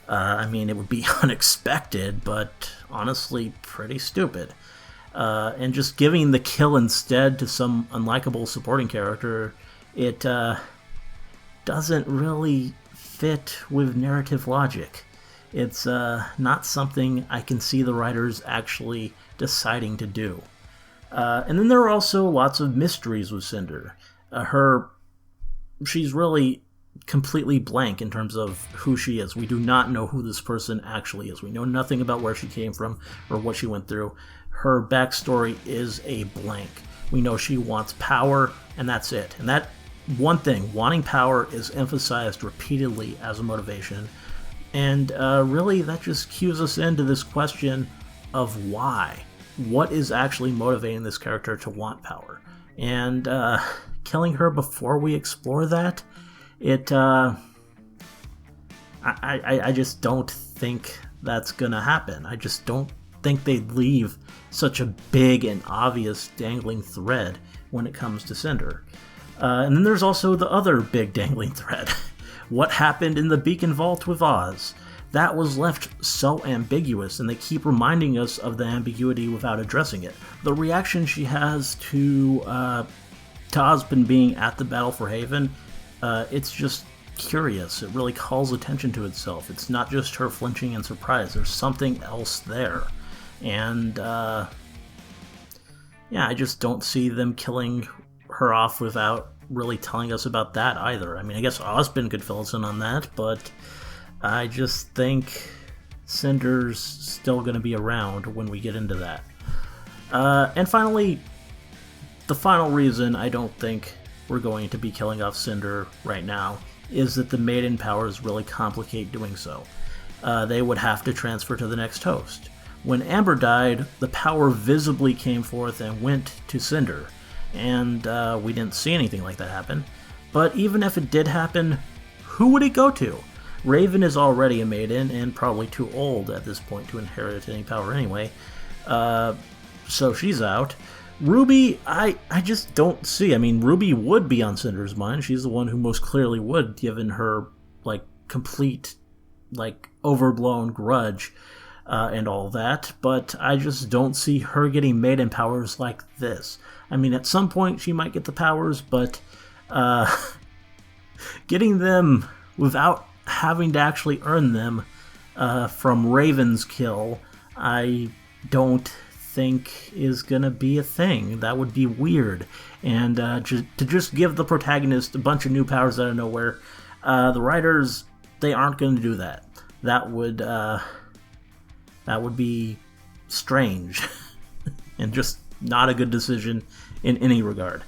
I mean, it would be unexpected, but honestly pretty stupid. And just giving the kill instead to some unlikable supporting character, it doesn't really fit with narrative logic. It's not something I can see the writers actually deciding to do. And then there are also lots of mysteries with Cinder. She's really completely blank in terms of who she is. We do not know who this person actually is. We know nothing about where she came from or what she went through. Her backstory is a blank. We know she wants power, and that's it. And that one thing, wanting power is emphasized repeatedly as a motivation, and really that just cues us into this question of why. What is actually motivating this character to want power? And killing her before we explore that, I just don't think that's gonna happen. I just don't think they'd leave such a big and obvious dangling thread when it comes to Cinder. And then there's also the other big dangling thread. What happened in the Beacon Vault with Oz? That was left so ambiguous, and they keep reminding us of the ambiguity without addressing it. The reaction she has to Osmond being at the Battle for Haven, it's just curious. It really calls attention to itself. It's not just her flinching and surprise. There's something else there. And, yeah, I just don't see them killing her off without really telling us about that either. I mean, I guess Osmond could fill us in on that, but I just think Cinder's still going to be around when we get into that. And finally, the final reason I don't think we're going to be killing off Cinder right now is that the Maiden powers really complicate doing so. They would have to transfer to the next host. When Amber died, the power visibly came forth and went to Cinder, and we didn't see anything like that happen. But even if it did happen, who would it go to? Raven is already a Maiden, and probably too old at this point to inherit any power anyway, so she's out. RWBY, I just don't see. I mean, RWBY would be on Cinder's mind. She's the one who most clearly would, given her, like, complete, like, overblown grudge and all that. But I just don't see her getting Maiden powers like this. I mean, at some point she might get the powers, but getting them without having to actually earn them from Raven's kill, I don't think is gonna be a thing. That would be weird. And to just give the protagonist a bunch of new powers out of nowhere, the writers, they aren't going to do that. That would be strange and just not a good decision in any regard.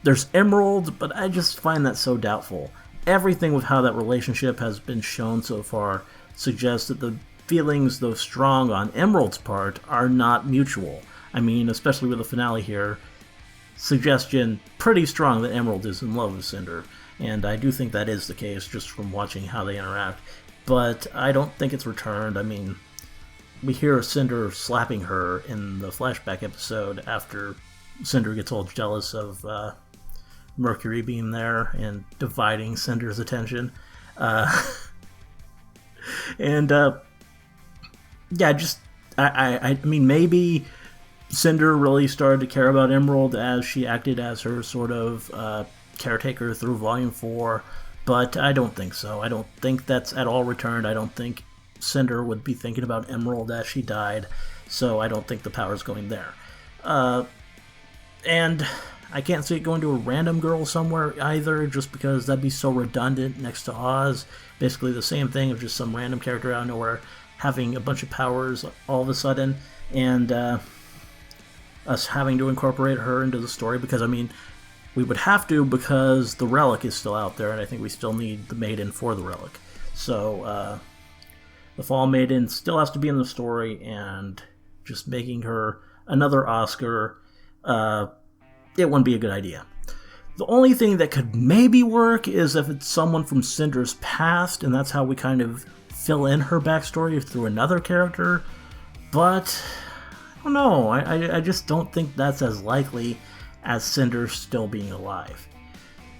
There's Emerald, but I just find that so doubtful. Everything with how that relationship has been shown so far suggests that the feelings, though strong on Emerald's part, are not mutual. I mean, especially with the finale here, suggestion pretty strong that Emerald is in love with Cinder, and I do think that is the case just from watching how they interact, but I don't think it's returned. I mean, we hear Cinder slapping her in the flashback episode after Cinder gets all jealous of Mercury being there and dividing Cinder's attention. Yeah, just, I mean, maybe Cinder really started to care about Emerald as she acted as her sort of caretaker through Volume 4, but I don't think so. I don't think that's at all returned. I don't think Cinder would be thinking about Emerald as she died, so I don't think the power's going there. And I can't see it going to a random girl somewhere either, just because that'd be so redundant next to Oz. Basically the same thing of just some random character out of nowhere having a bunch of powers all of a sudden, and us having to incorporate her into the story, because, I mean, we would have to, because the relic is still out there, and I think we still need the Maiden for the relic. So, the Fall Maiden still has to be in the story, and just making her another Oscar, it wouldn't be a good idea. The only thing that could maybe work is if it's someone from Cinder's past, and that's how we kind of fill in her backstory through another character, but I don't know. I just don't think that's as likely as Cinder still being alive.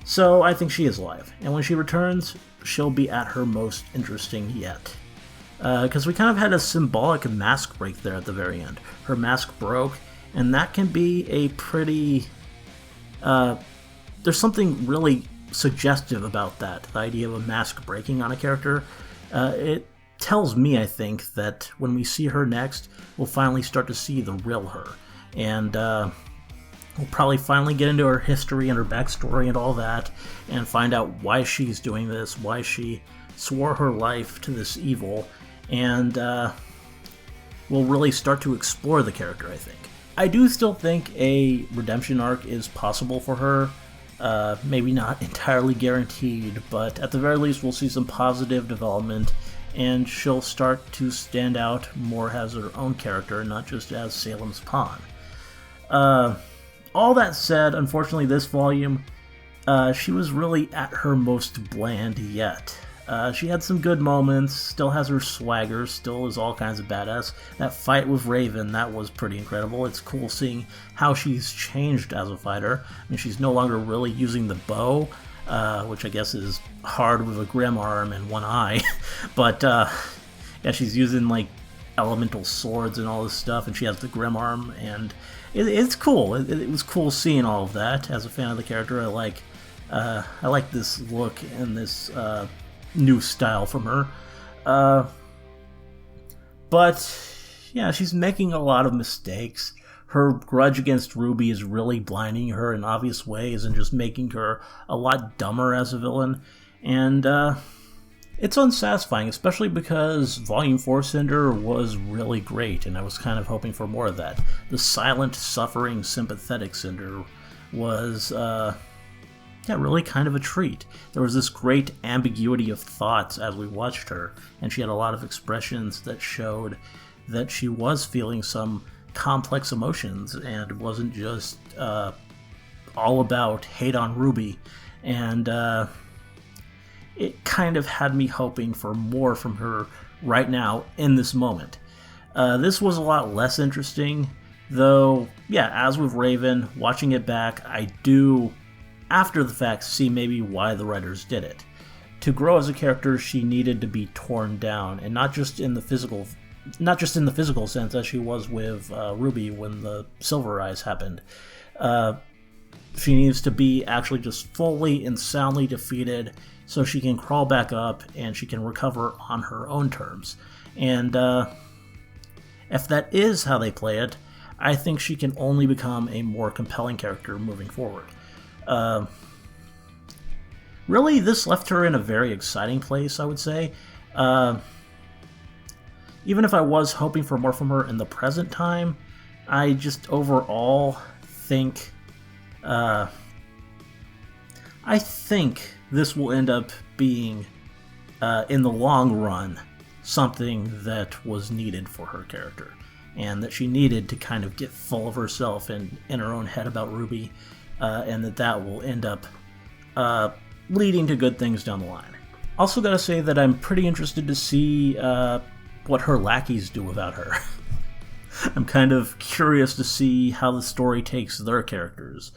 So I think she is alive, and when she returns, she'll be at her most interesting yet. Because we kind of had a symbolic mask break there at the very end. Her mask broke, and that can be a pretty... there's something really suggestive about that, the idea of a mask breaking on a character. It tells me, I think, that when we see her next, we'll finally start to see the real her. And we'll probably finally get into her history and her backstory and all that, and find out why she's doing this, why she swore her life to this evil, and we'll really start to explore the character, I think. I do still think a redemption arc is possible for her, Maybe not entirely guaranteed, but at the very least we'll see some positive development, and she'll start to stand out more as her own character, not just as Salem's pawn. All that said, unfortunately this volume, she was really at her most bland yet. She had some good moments, still has her swagger, still is all kinds of badass. That fight with Raven, that was pretty incredible. It's cool seeing how she's changed as a fighter. I mean, she's no longer really using the bow, which I guess is hard with a grim arm and one eye. But, yeah, she's using, like, elemental swords and all this stuff, and she has the grim arm, and it's cool. It was cool seeing all of that. As a fan of the character, I like this look and this, new style from her. But yeah, she's making a lot of mistakes. Her grudge against RWBY is really blinding her in obvious ways and just making her a lot dumber as a villain. And it's unsatisfying, especially because Volume 4 Cinder was really great, and I was kind of hoping for more of that. The silent, suffering, sympathetic Cinder was really kind of a treat. There was this great ambiguity of thoughts as we watched her, and she had a lot of expressions that showed that she was feeling some complex emotions, and it wasn't just all about hate on RWBY. And it kind of had me hoping for more from her right now in this moment. This was a lot less interesting, though, yeah, as with Raven, watching it back, I do, after the fact, see maybe why the writers did it. To grow as a character, she needed to be torn down, and not just in the physical sense as she was with RWBY when the Silver Eyes happened. She needs to be actually just fully and soundly defeated so she can crawl back up and she can recover on her own terms. And if that is how they play it, I think she can only become a more compelling character moving forward. Really, this left her in a very exciting place, I would say. Even if I was hoping for more from her in the present time, I just overall think this will end up being, in the long run, something that was needed for her character, and that she needed to kind of get full of herself and in her own head about RWBY, and that will end up leading to good things down the line. Also gotta say that I'm pretty interested to see what her lackeys do without her. I'm kind of curious to see how the story takes their characters.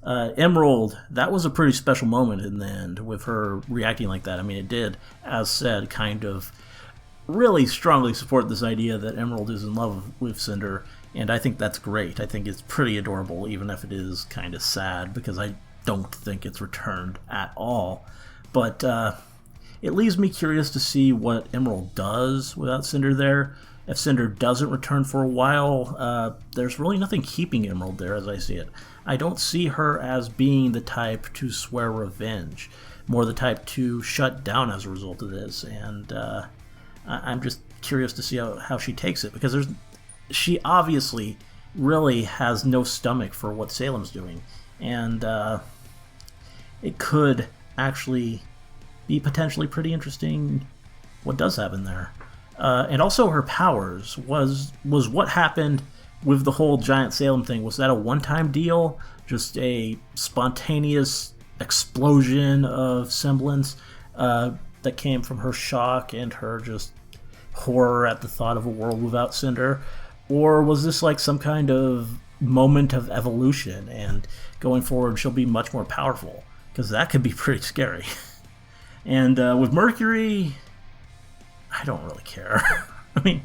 Emerald, that was a pretty special moment in the end with her reacting like that. I mean, it did, as said, kind of really strongly support this idea that Emerald is in love with Cinder, and I think that's great. I think it's pretty adorable, even if it is kind of sad, because I don't think it's returned at all. But it leaves me curious to see what Emerald does without Cinder there. If Cinder doesn't return for a while, there's really nothing keeping Emerald there as I see it. I don't see her as being the type to swear revenge, more the type to shut down as a result of this, and I'm just curious to see how she takes it, because she obviously really has no stomach for what Salem's doing, and it could actually be potentially pretty interesting what does happen there. And also her powers was what happened with the whole giant Salem thing. Was that a one-time deal? Just a spontaneous explosion of semblance that came from her shock and her just horror at the thought of a world without Cinder? Or was this like some kind of moment of evolution and going forward she'll be much more powerful? Because that could be pretty scary. And with Mercury, I don't really care. I mean,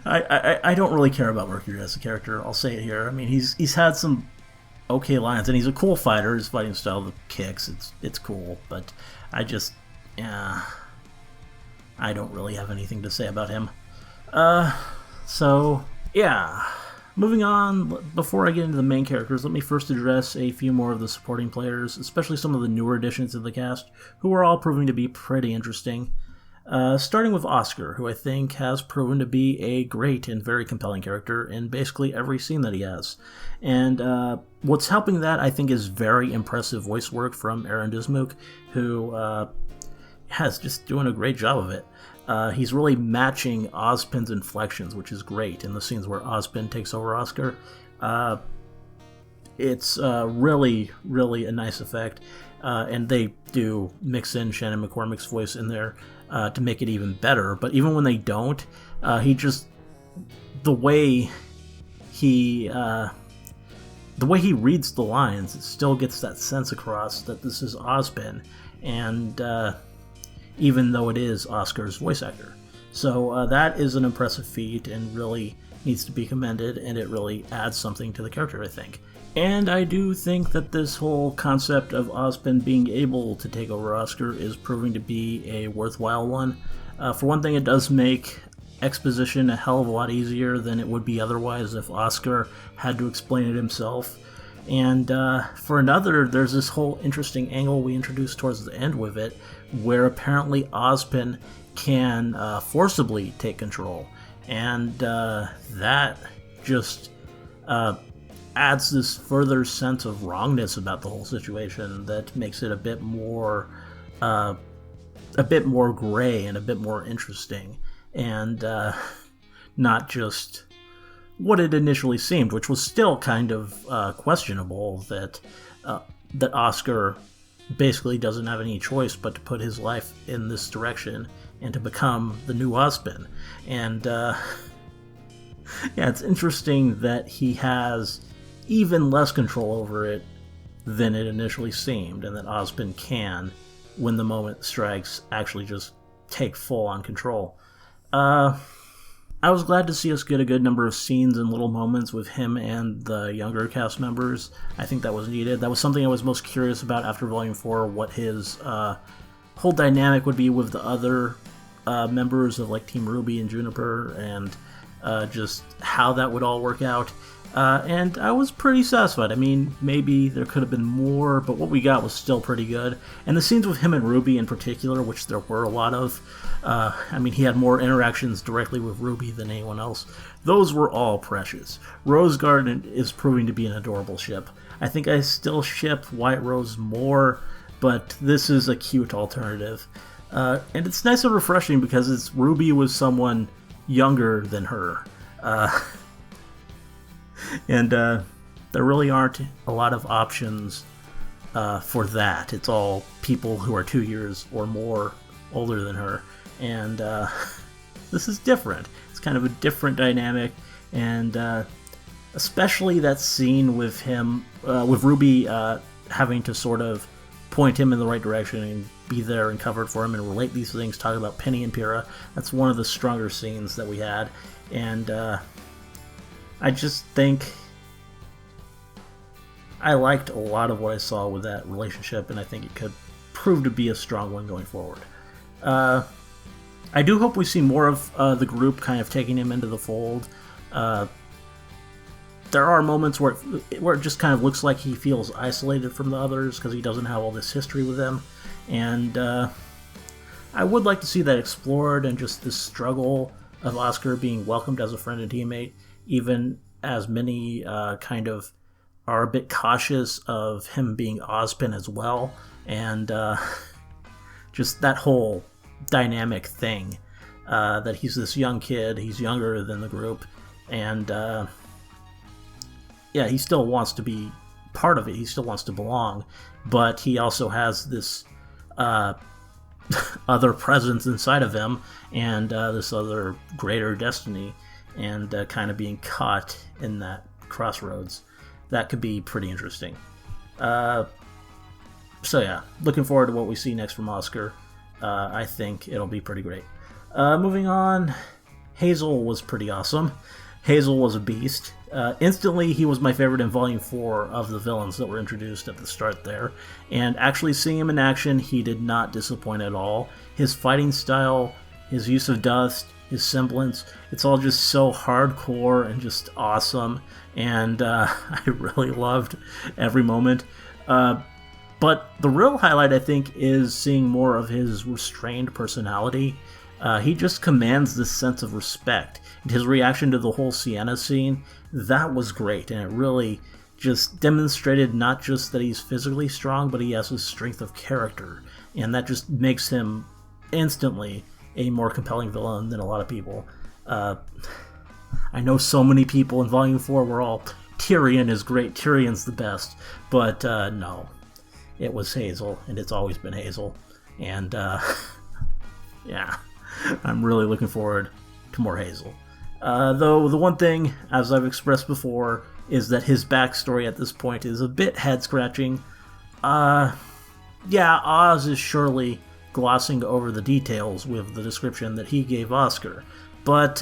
I don't really care about Mercury as a character. I'll say it here. I mean, he's had some okay lines, and he's a cool fighter. His fighting style, the kicks, it's cool. But I don't really have anything to say about him. So yeah. Moving on, before I get into the main characters, let me first address a few more of the supporting players, especially some of the newer additions to the cast, who are all proving to be pretty interesting. Starting with Oscar, who I think has proven to be a great and very compelling character in basically every scene that he has. And what's helping that, I think, is very impressive voice work from Aaron Dismuke, who has just doing a great job of it. He's really matching Ozpin's inflections, which is great in the scenes where Ozpin takes over Oscar. It's really, really a nice effect. And they do mix in Shannon McCormick's voice in there to make it even better. But even when they don't, the way he reads the lines, it still gets that sense across that this is Ozpin, and even though it is Oscar's voice actor. So that is an impressive feat and really needs to be commended, and it really adds something to the character, I think. And I do think that this whole concept of Ozpin being able to take over Oscar is proving to be a worthwhile one. For one thing, it does make exposition a hell of a lot easier than it would be otherwise if Oscar had to explain it himself. And for another, there's this whole interesting angle we introduced towards the end with it, where apparently Ozpin can forcibly take control. And that just adds this further sense of wrongness about the whole situation that makes it a bit more gray and a bit more interesting, and not just what it initially seemed, which was still kind of questionable, that Oscar basically doesn't have any choice but to put his life in this direction and to become the new Ozpin. And yeah, it's interesting that he has even less control over it than it initially seemed, and that Ozpin can, when the moment strikes, actually just take full-on control. I was glad to see us get a good number of scenes and little moments with him and the younger cast members. I think that was needed. That was something I was most curious about after Volume 4, what his whole dynamic would be with the other members of like Team RWBY and Juniper, and just how that would all work out. And I was pretty satisfied. I mean, maybe there could have been more, but what we got was still pretty good. And the scenes with him and RWBY in particular, which there were a lot of, I mean, he had more interactions directly with RWBY than anyone else. Those were all precious. Rose Garden is proving to be an adorable ship. I think I still ship White Rose more, but this is a cute alternative. And it's nice and refreshing because RWBY was someone younger than her. And there really aren't a lot of options for that. It's all people who are 2 years or more older than her. And this is different. It's kind of a different dynamic. And especially that scene with him, with RWBY having to sort of point him in the right direction and be there and covered for him and relate these things, talk about Penny and Pyrrha. That's one of the stronger scenes that we had. And I just think I liked a lot of what I saw with that relationship, and I think it could prove to be a strong one going forward. I do hope we see more of the group kind of taking him into the fold. There are moments where it just kind of looks like he feels isolated from the others because he doesn't have all this history with them, and I would like to see that explored, and just this struggle of Oscar being welcomed as a friend and teammate, even as many kind of are a bit cautious of him being Ozpin as well, and just that whole dynamic thing, that he's this young kid, he's younger than the group, and yeah, he still wants to be part of it, he still wants to belong, but he also has this other presence inside of him, and this other greater destiny, and kind of being caught in that crossroads. That could be pretty interesting. So yeah, looking forward to what we see next from Oscar. I think it'll be pretty great. Moving on, Hazel was pretty awesome. Hazel was a beast. Instantly, he was my favorite in Volume 4 of the villains that were introduced at the start there. And actually seeing him in action, he did not disappoint at all. His fighting style, his use of dust, his semblance, it's all just so hardcore and just awesome. And I really loved every moment. But the real highlight, I think, is seeing more of his restrained personality. He just commands this sense of respect. And his reaction to the whole Sienna scene, that was great, and it really just demonstrated not just that he's physically strong, but he has a strength of character. And that just makes him instantly a more compelling villain than a lot of people. I know so many people in Volume 4 were all, Tyrion is great, Tyrion's the best. But no, it was Hazel, and it's always been Hazel. And yeah, I'm really looking forward to more Hazel. Though the one thing, as I've expressed before, is that his backstory at this point is a bit head-scratching. Yeah, Oz is surely glossing over the details with the description that he gave Oscar. But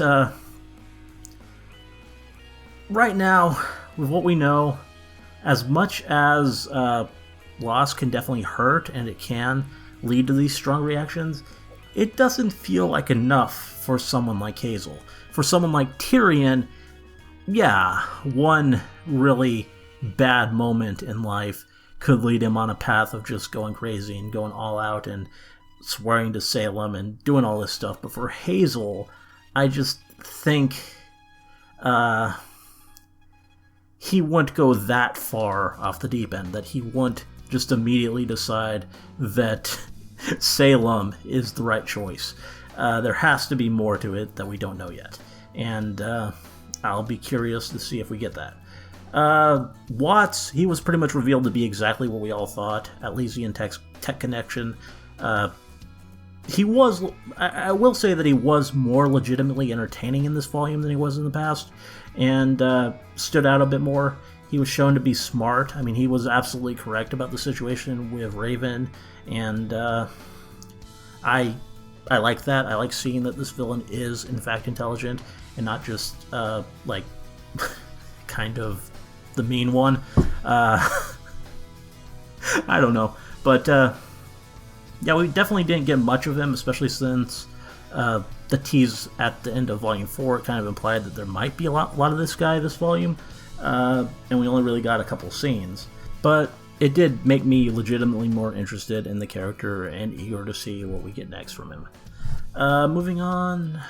right now, with what we know, as much as loss can definitely hurt and it can lead to these strong reactions, it doesn't feel like enough for someone like Hazel. For someone like Tyrion, yeah, one really bad moment in life could lead him on a path of just going crazy and going all out and swearing to Salem and doing all this stuff. But for Hazel, I just think he wouldn't go that far off the deep end, that he wouldn't just immediately decide that Salem is the right choice. There has to be more to it that we don't know yet. And I'll be curious to see if we get that. Watts, he was pretty much revealed to be exactly what we all thought, Atlesian tech connection. He was, I will say that he was more legitimately entertaining in this volume than he was in the past, and stood out a bit more. He was shown to be smart. I mean, he was absolutely correct about the situation with Raven, and I like that. I like seeing that this villain is, in fact, intelligent, and not just, like, kind of the mean one. I don't know. But, yeah, we definitely didn't get much of him, especially since the tease at the end of Volume 4 kind of implied that there might be a lot of this guy this volume, and we only really got a couple scenes. But it did make me legitimately more interested in the character and eager to see what we get next from him. Moving on,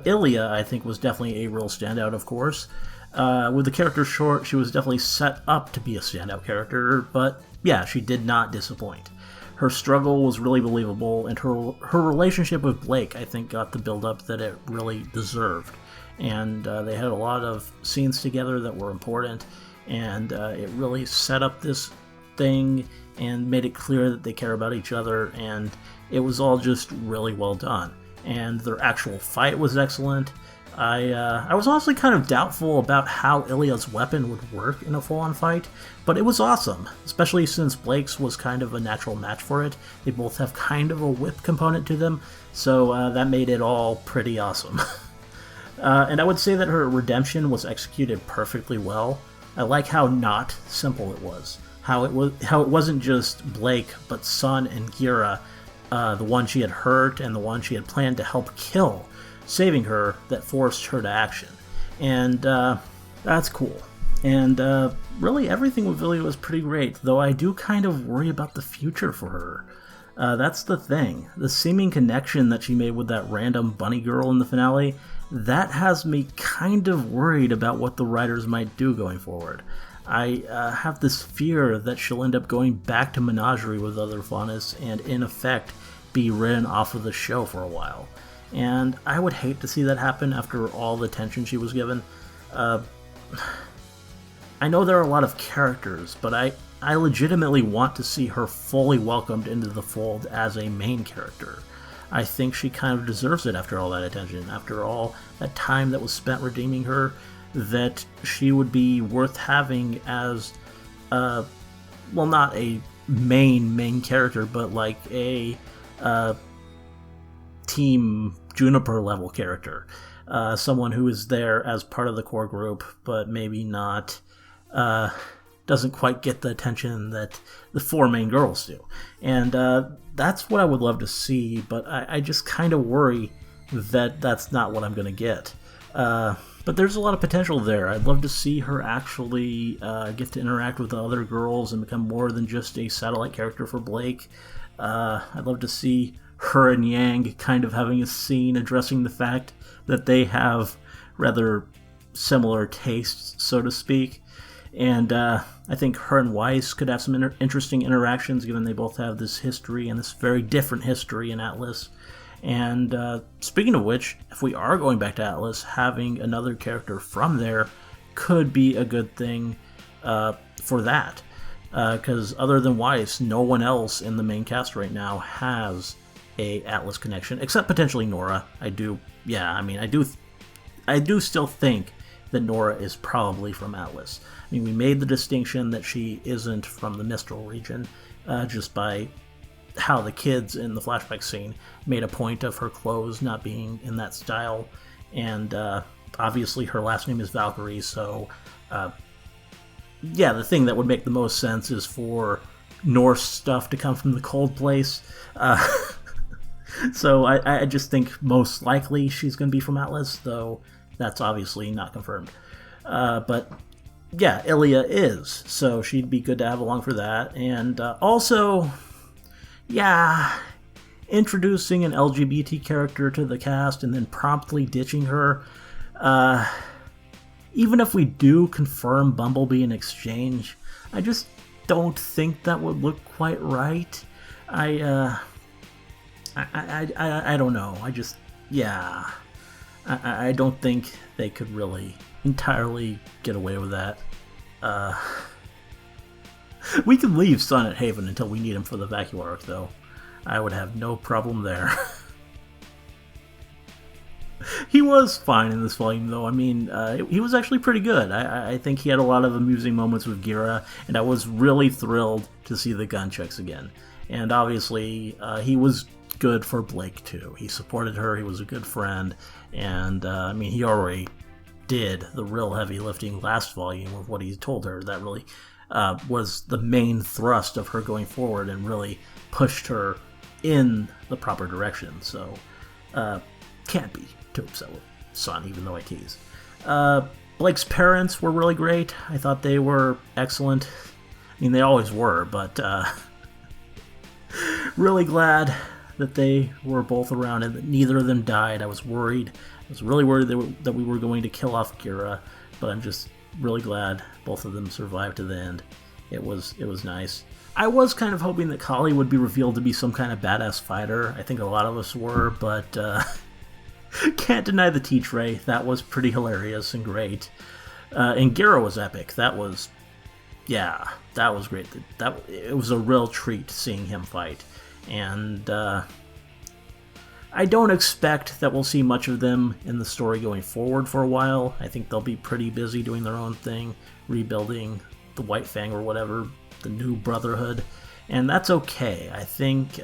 Ilya, I think, was definitely a real standout, of course. With the character short, she was definitely set up to be a standout character, but yeah, she did not disappoint. Her struggle was really believable, and her relationship with Blake, I think, got the build-up that it really deserved. And they had a lot of scenes together that were important, and it really set up this thing and made it clear that they care about each other, and it was all just really well done. And their actual fight was excellent. I was honestly kind of doubtful about how Ilya's weapon would work in a full-on fight, but it was awesome, especially since Blake's was kind of a natural match for it. They both have kind of a whip component to them, so that made it all pretty awesome. And I would say that her redemption was executed perfectly well. I like how not simple it was. How it wasn't just Blake, but Sun and Gira, the one she had hurt and the one she had planned to help kill, saving her, that forced her to action. And that's cool. And really everything with Ilya was pretty great, though I do kind of worry about the future for her. That's the thing. The seeming connection that she made with that random bunny girl in the finale, that has me kind of worried about what the writers might do going forward. I have this fear that she'll end up going back to Menagerie with other Faunus and, in effect, be written off of the show for a while. And I would hate to see that happen after all the attention she was given. I know there are a lot of characters, but I legitimately want to see her fully welcomed into the fold as a main character. I think she kind of deserves it after all that attention, after all that time that was spent redeeming her, that she would be worth having as, well, not a main character, but like a Team Juniper level character. Someone who is there as part of the core group, but maybe not, doesn't quite get the attention that the four main girls do. And that's what I would love to see, but I just kind of worry that that's not what I'm going to get. But there's a lot of potential there. I'd love to see her actually get to interact with the other girls and become more than just a satellite character for Blake. I'd love to see her and Yang kind of having a scene addressing the fact that they have rather similar tastes, so to speak. And I think her and Weiss could have some interesting interactions, given they both have this history and this very different history in Atlas. And speaking of which, if we are going back to Atlas, having another character from there could be a good thing for that. Because other than Weiss, no one else in the main cast right now has a Atlas connection, except potentially Nora. I do still think that Nora is probably from Atlas. I mean, we made the distinction that she isn't from the Mistral region, just by how the kids in the flashback scene made a point of her clothes not being in that style, and obviously her last name is Valkyrie, so the thing that would make the most sense is for Norse stuff to come from the cold place. So I just think most likely she's going to be from Atlas, though that's obviously not confirmed. But yeah, Ilya is, so she'd be good to have along for that. And also, yeah, introducing an LGBT character to the cast and then promptly ditching her. Even if we do confirm Bumblebee in exchange, I just don't think that would look quite right. I don't know. I don't think they could really entirely get away with that. We can leave Sun at Haven until we need him for the vacuum arc, though. I would have no problem there. He was fine in this volume, though. I mean, he was actually pretty good. I think he had a lot of amusing moments with Gira, and I was really thrilled to see the gun checks again. And obviously, he was good for Blake, too. He supported her, he was a good friend, and, I mean, he already did the real heavy lifting last volume of what he told her. That really was the main thrust of her going forward and really pushed her in the proper direction. So, can't be too upset with Sun, even though I tease. Blake's parents were really great. I thought they were excellent. I mean, they always were, but really glad that they were both around and that neither of them died. I was worried. I was really worried that we were going to kill off Gira, but I'm just really glad both of them survived to the end. It was nice. I was kind of hoping that Kali would be revealed to be some kind of badass fighter. I think a lot of us were, but can't deny the T-Tray. That was pretty hilarious and great. And Gira was epic. That was great. It was a real treat seeing him fight. And I don't expect that we'll see much of them in the story going forward for a while. I think they'll be pretty busy doing their own thing, rebuilding the White Fang or whatever, the new Brotherhood. And that's okay. I think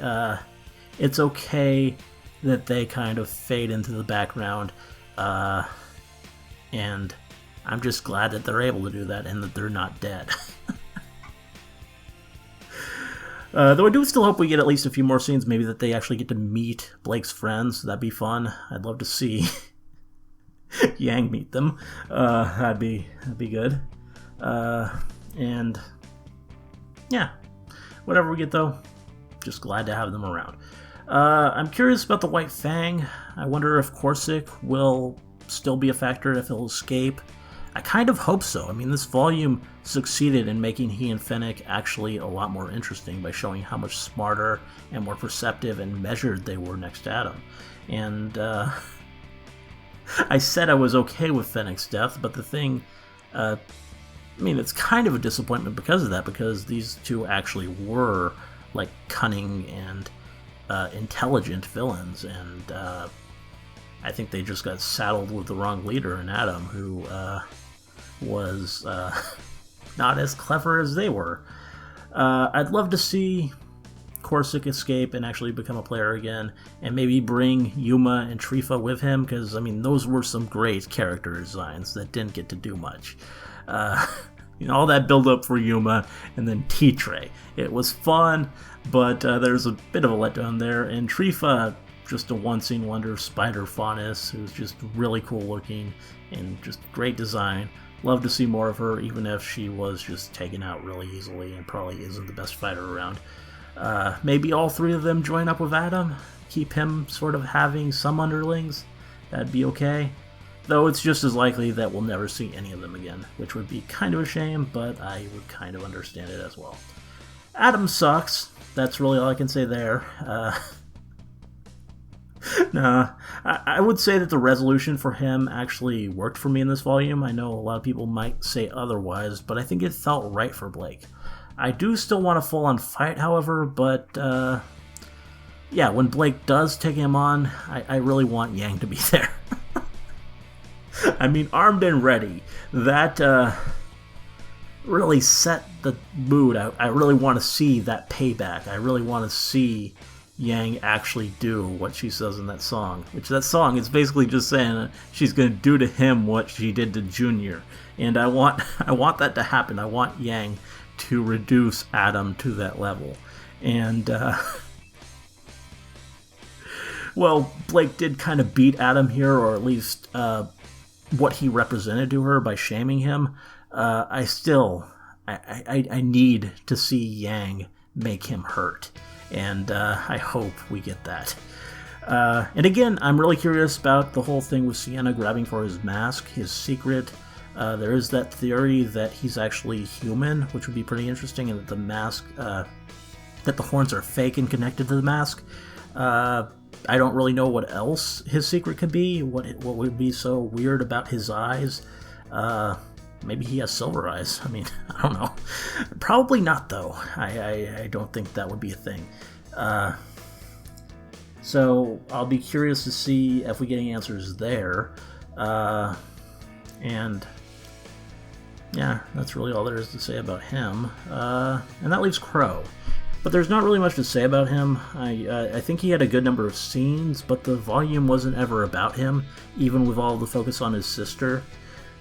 it's okay that they kind of fade into the background. And I'm just glad that they're able to do that and that they're not dead. Though I do still hope we get at least a few more scenes, maybe that they actually get to meet Blake's friends. That'd be fun. I'd love to see Yang meet them. That'd be good. And yeah, whatever we get though, just glad to have them around. I'm curious about the White Fang. I wonder if Corsic will still be a factor, if he'll escape. I kind of hope so. I mean, this volume succeeded in making he and Fennec actually a lot more interesting by showing how much smarter and more perceptive and measured they were next to Adam. And I said I was okay with Fennec's death, but the thing, I mean, it's kind of a disappointment because of that, because these two actually were like cunning and intelligent villains, and I think they just got saddled with the wrong leader in Adam, who was not as clever as they were. I'd love to see Corsic escape and actually become a player again, and maybe bring Yuma and Trifa with him, because, I mean, those were some great character designs that didn't get to do much. All that build-up for Yuma, and then T-Tray. It was fun, but there's a bit of a letdown there, and Trifa, just a one-scene wonder. Spider Faunus, who's just really cool looking and just great design. Love to see more of her, even if she was just taken out really easily and probably isn't the best fighter around. Maybe all three of them join up with Adam, keep him sort of having some underlings. That'd be okay. Though it's just as likely that we'll never see any of them again, which would be kind of a shame, but I would kind of understand it as well. Adam sucks. That's really all I can say there. Nah, I would say that the resolution for him actually worked for me in this volume. I know a lot of people might say otherwise, but I think it felt right for Blake. I do still want a full-on fight, however, but yeah, when Blake does take him on, I really want Yang to be there. I mean, armed and ready. That really set the mood. I really want to see that payback. I really want to see Yang actually do what she says in that song. Which that song is basically just saying she's going to do to him what she did to Junior. And I want that to happen. I want Yang to reduce Adam to that level. And, well, Blake did kind of beat Adam here, or at least what he represented to her by shaming him. I need to see Yang make him hurt. And I hope we get that. And again, I'm really curious about the whole thing with Sienna grabbing for his mask, his secret. There is that theory that he's actually human, which would be pretty interesting, and that the mask, that the horns are fake and connected to the mask. I don't really know what else his secret could be. What would be so weird about his eyes? Maybe he has silver eyes. I mean, I don't know. Probably not, though. I don't think that would be a thing. So I'll be curious to see if we get any answers there. And yeah, that's really all there is to say about him. And that leaves Crow. But there's not really much to say about him. I think he had a good number of scenes, but the volume wasn't ever about him, even with all the focus on his sister.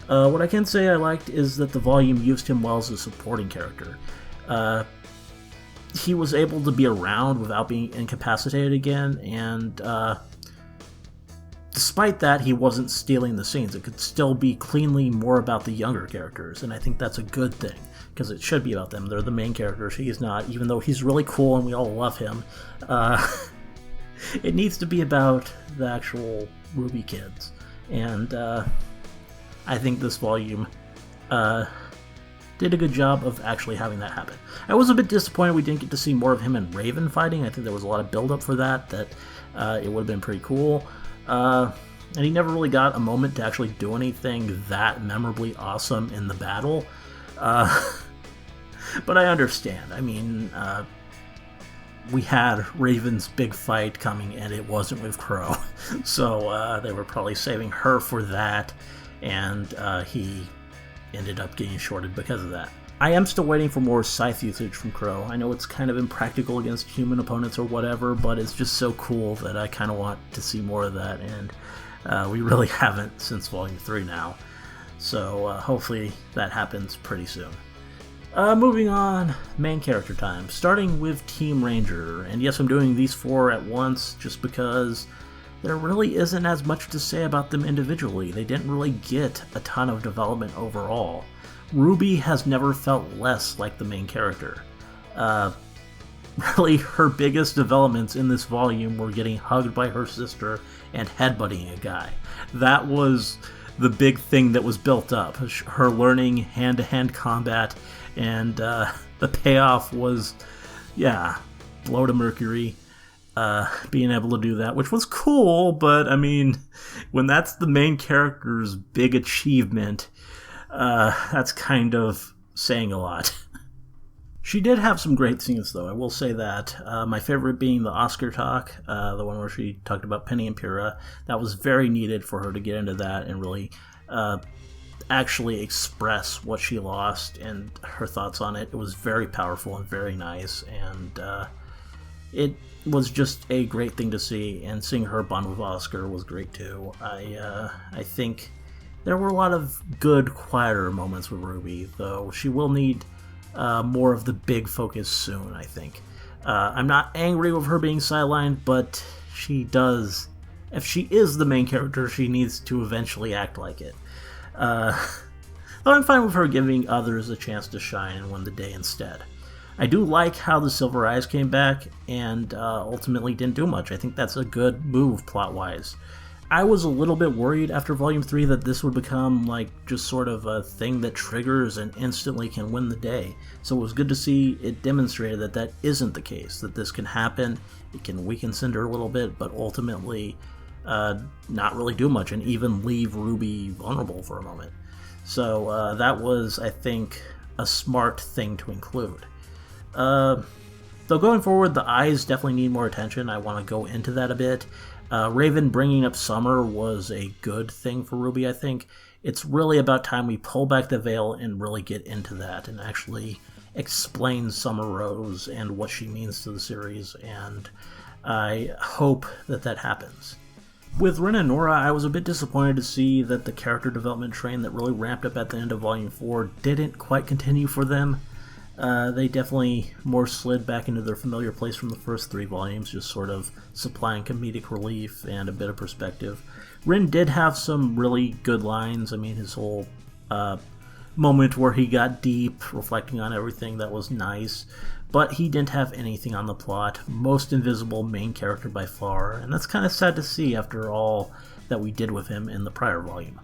What I can say I liked is that the volume used him well as a supporting character. He was able to be around without being incapacitated again, and despite that, he wasn't stealing the scenes. It could still be cleanly more about the younger characters, and I think that's a good thing, because it should be about them. They're the main characters. He's not, even though he's really cool and we all love him. It needs to be about the actual RWBY kids, and I think this volume did a good job of actually having that happen. I was a bit disappointed we didn't get to see more of him and Raven fighting. I think there was a lot of build-up for that it would have been pretty cool. And he never really got a moment to actually do anything that memorably awesome in the battle. But I understand. I mean, we had Raven's big fight coming, and it wasn't with Crow. So they were probably saving her for that. And he ended up getting shorted because of that. I am still waiting for more scythe usage from Crow. I know it's kind of impractical against human opponents or whatever, but it's just so cool that I kind of want to see more of that, and we really haven't since Volume 3 now. So hopefully that happens pretty soon. Moving on, main character time, starting with Team Ranger. And yes, I'm doing these four at once just because there really isn't as much to say about them individually. They didn't really get a ton of development overall. RWBY has never felt less like the main character. Really, her biggest developments in this volume were getting hugged by her sister and headbutting a guy. That was the big thing that was built up. Her learning hand-to-hand combat, and the payoff was, yeah, blow to Mercury. Being able to do that, which was cool, but I mean, when that's the main character's big achievement, that's kind of saying a lot. She did have some great scenes, though, I will say that. My favorite being the Oscar talk, the one where she talked about Penny and Pyrrha. That was very needed for her to get into that and really actually express what she lost and her thoughts on it. It was very powerful and very nice, and it was just a great thing to see, and seeing her bond with Oscar was great too. I think there were a lot of good, quieter moments with RWBY, though she will need more of the big focus soon, I think. I'm not angry with her being sidelined, but if she is the main character, she needs to eventually act like it. Though I'm fine with her giving others a chance to shine and win the day instead. I do like how the Silver Eyes came back and ultimately didn't do much. I think that's a good move plot-wise. I was a little bit worried after Volume 3 that this would become like just sort of a thing that triggers and instantly can win the day. So it was good to see it demonstrated that that isn't the case, that this can happen, it can weaken Cinder a little bit, but ultimately not really do much and even leave RWBY vulnerable for a moment. So that was, I think, a smart thing to include. Though going forward, the eyes definitely need more attention. I want to go into that a bit. Raven bringing up Summer was a good thing for RWBY, I think. It's really about time we pull back the veil and really get into that and actually explain Summer Rose and what she means to the series, and I hope that that happens. With Rin and Nora, I was a bit disappointed to see that the character development train that really ramped up at the end of Volume 4 didn't quite continue for them. They definitely more slid back into their familiar place from the first 3 volumes, just sort of supplying comedic relief and a bit of perspective. Rin did have some really good lines. I mean, his whole moment where he got deep, reflecting on everything, that was nice. But he didn't have anything on the plot. Most invisible main character by far, and that's kind of sad to see after all that we did with him in the prior volume.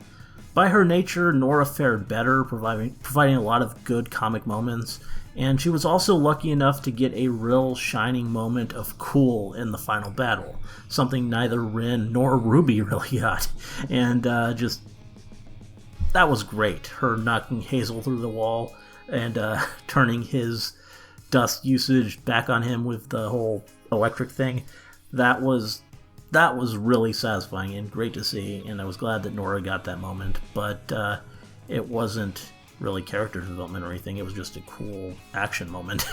By her nature, Nora fared better, providing a lot of good comic moments, and she was also lucky enough to get a real shining moment of cool in the final battle, something neither Rin nor RWBY really got, and that was great. Her knocking Hazel through the wall and turning his dust usage back on him with the whole electric thing, that was really satisfying and great to see, and I was glad that Nora got that moment, but it wasn't really character development or anything, it was just a cool action moment.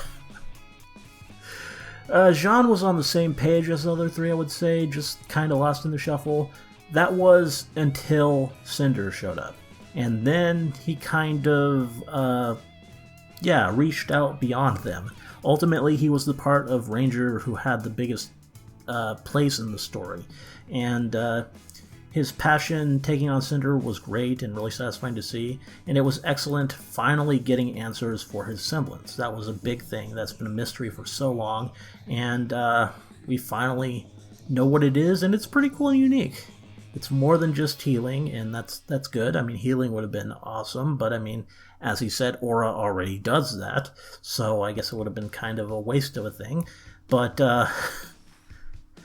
Jean was on the same page as the other 3, I would say, just kind of lost in the shuffle. That was until Cinder showed up, and then he kind of reached out beyond them. Ultimately, he was the part of Ranger who had the biggest place in the story, and his passion taking on Cinder was great and really satisfying to see, and it was excellent finally getting answers for his semblance. That was a big thing. That's been a mystery for so long, and we finally know what it is, and it's pretty cool and unique. It's more than just healing, and that's good. I mean, healing would have been awesome, but I mean, as he said, Aura already does that, so I guess it would have been kind of a waste of a thing. But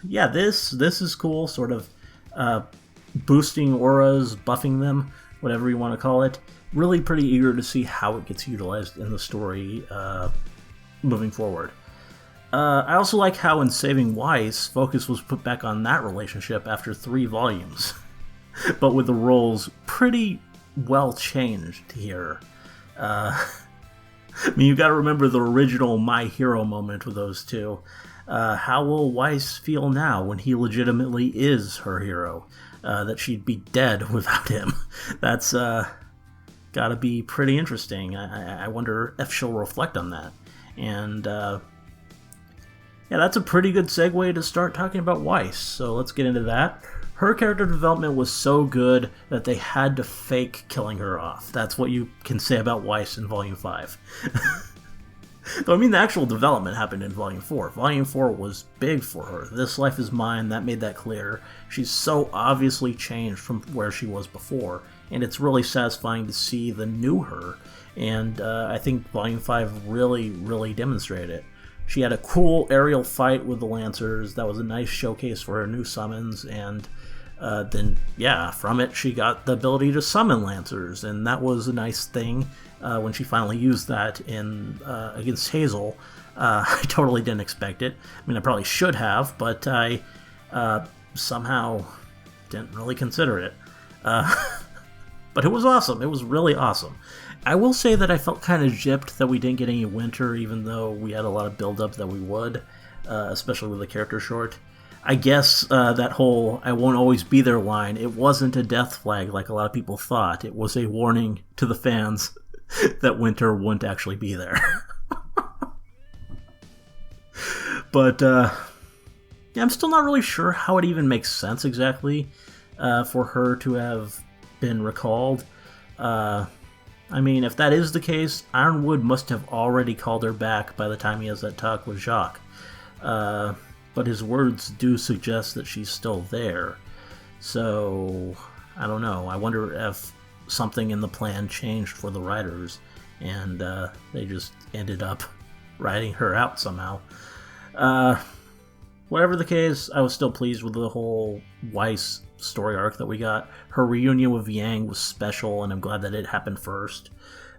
yeah, this is cool, sort of boosting auras, buffing them, whatever you want to call it. Really pretty eager to see how it gets utilized in the story moving forward. I also like how in Saving Weiss, focus was put back on that relationship after 3 volumes, but with the roles pretty well changed here. I mean, you gotta remember the original My Hero moment with those two. How will Weiss feel now when he legitimately is her hero? That she'd be dead without him. That's gotta be pretty interesting. I wonder if she'll reflect on that. And yeah, that's a pretty good segue to start talking about Weiss, so let's get into that. Her character development was so good that they had to fake killing her off. That's what you can say about Weiss in Volume 5. Though, I mean, the actual development happened in Volume 4. Volume 4 was big for her. This Life is Mine, that made that clear. She's so obviously changed from where she was before, and it's really satisfying to see the new her, and I think Volume 5 really, really demonstrated it. She had a cool aerial fight with the Lancers. That was a nice showcase for her new summons, and then, yeah, from it she got the ability to summon Lancers, and that was a nice thing when she finally used that in against Hazel. I totally didn't expect it. I mean, I probably should have, but I somehow didn't really consider it. But it was awesome. It was really awesome. I will say that I felt kind of gypped that we didn't get any Winter, even though we had a lot of build-up that we would, especially with the character short. I guess that whole "I won't always be there" line, it wasn't a death flag like a lot of people thought. It was a warning to the fans that Winter wouldn't actually be there. But Yeah, I'm still not really sure how it even makes sense exactly for her to have been recalled. I mean, if that is the case, Ironwood must have already called her back by the time he has that talk with Jacques. But his words do suggest that she's still there. So, I don't know. I wonder if something in the plan changed for the writers, and they just ended up writing her out somehow. Whatever the case, I was still pleased with the whole Weiss story arc that we got. Her reunion with Yang was special, and I'm glad that it happened first.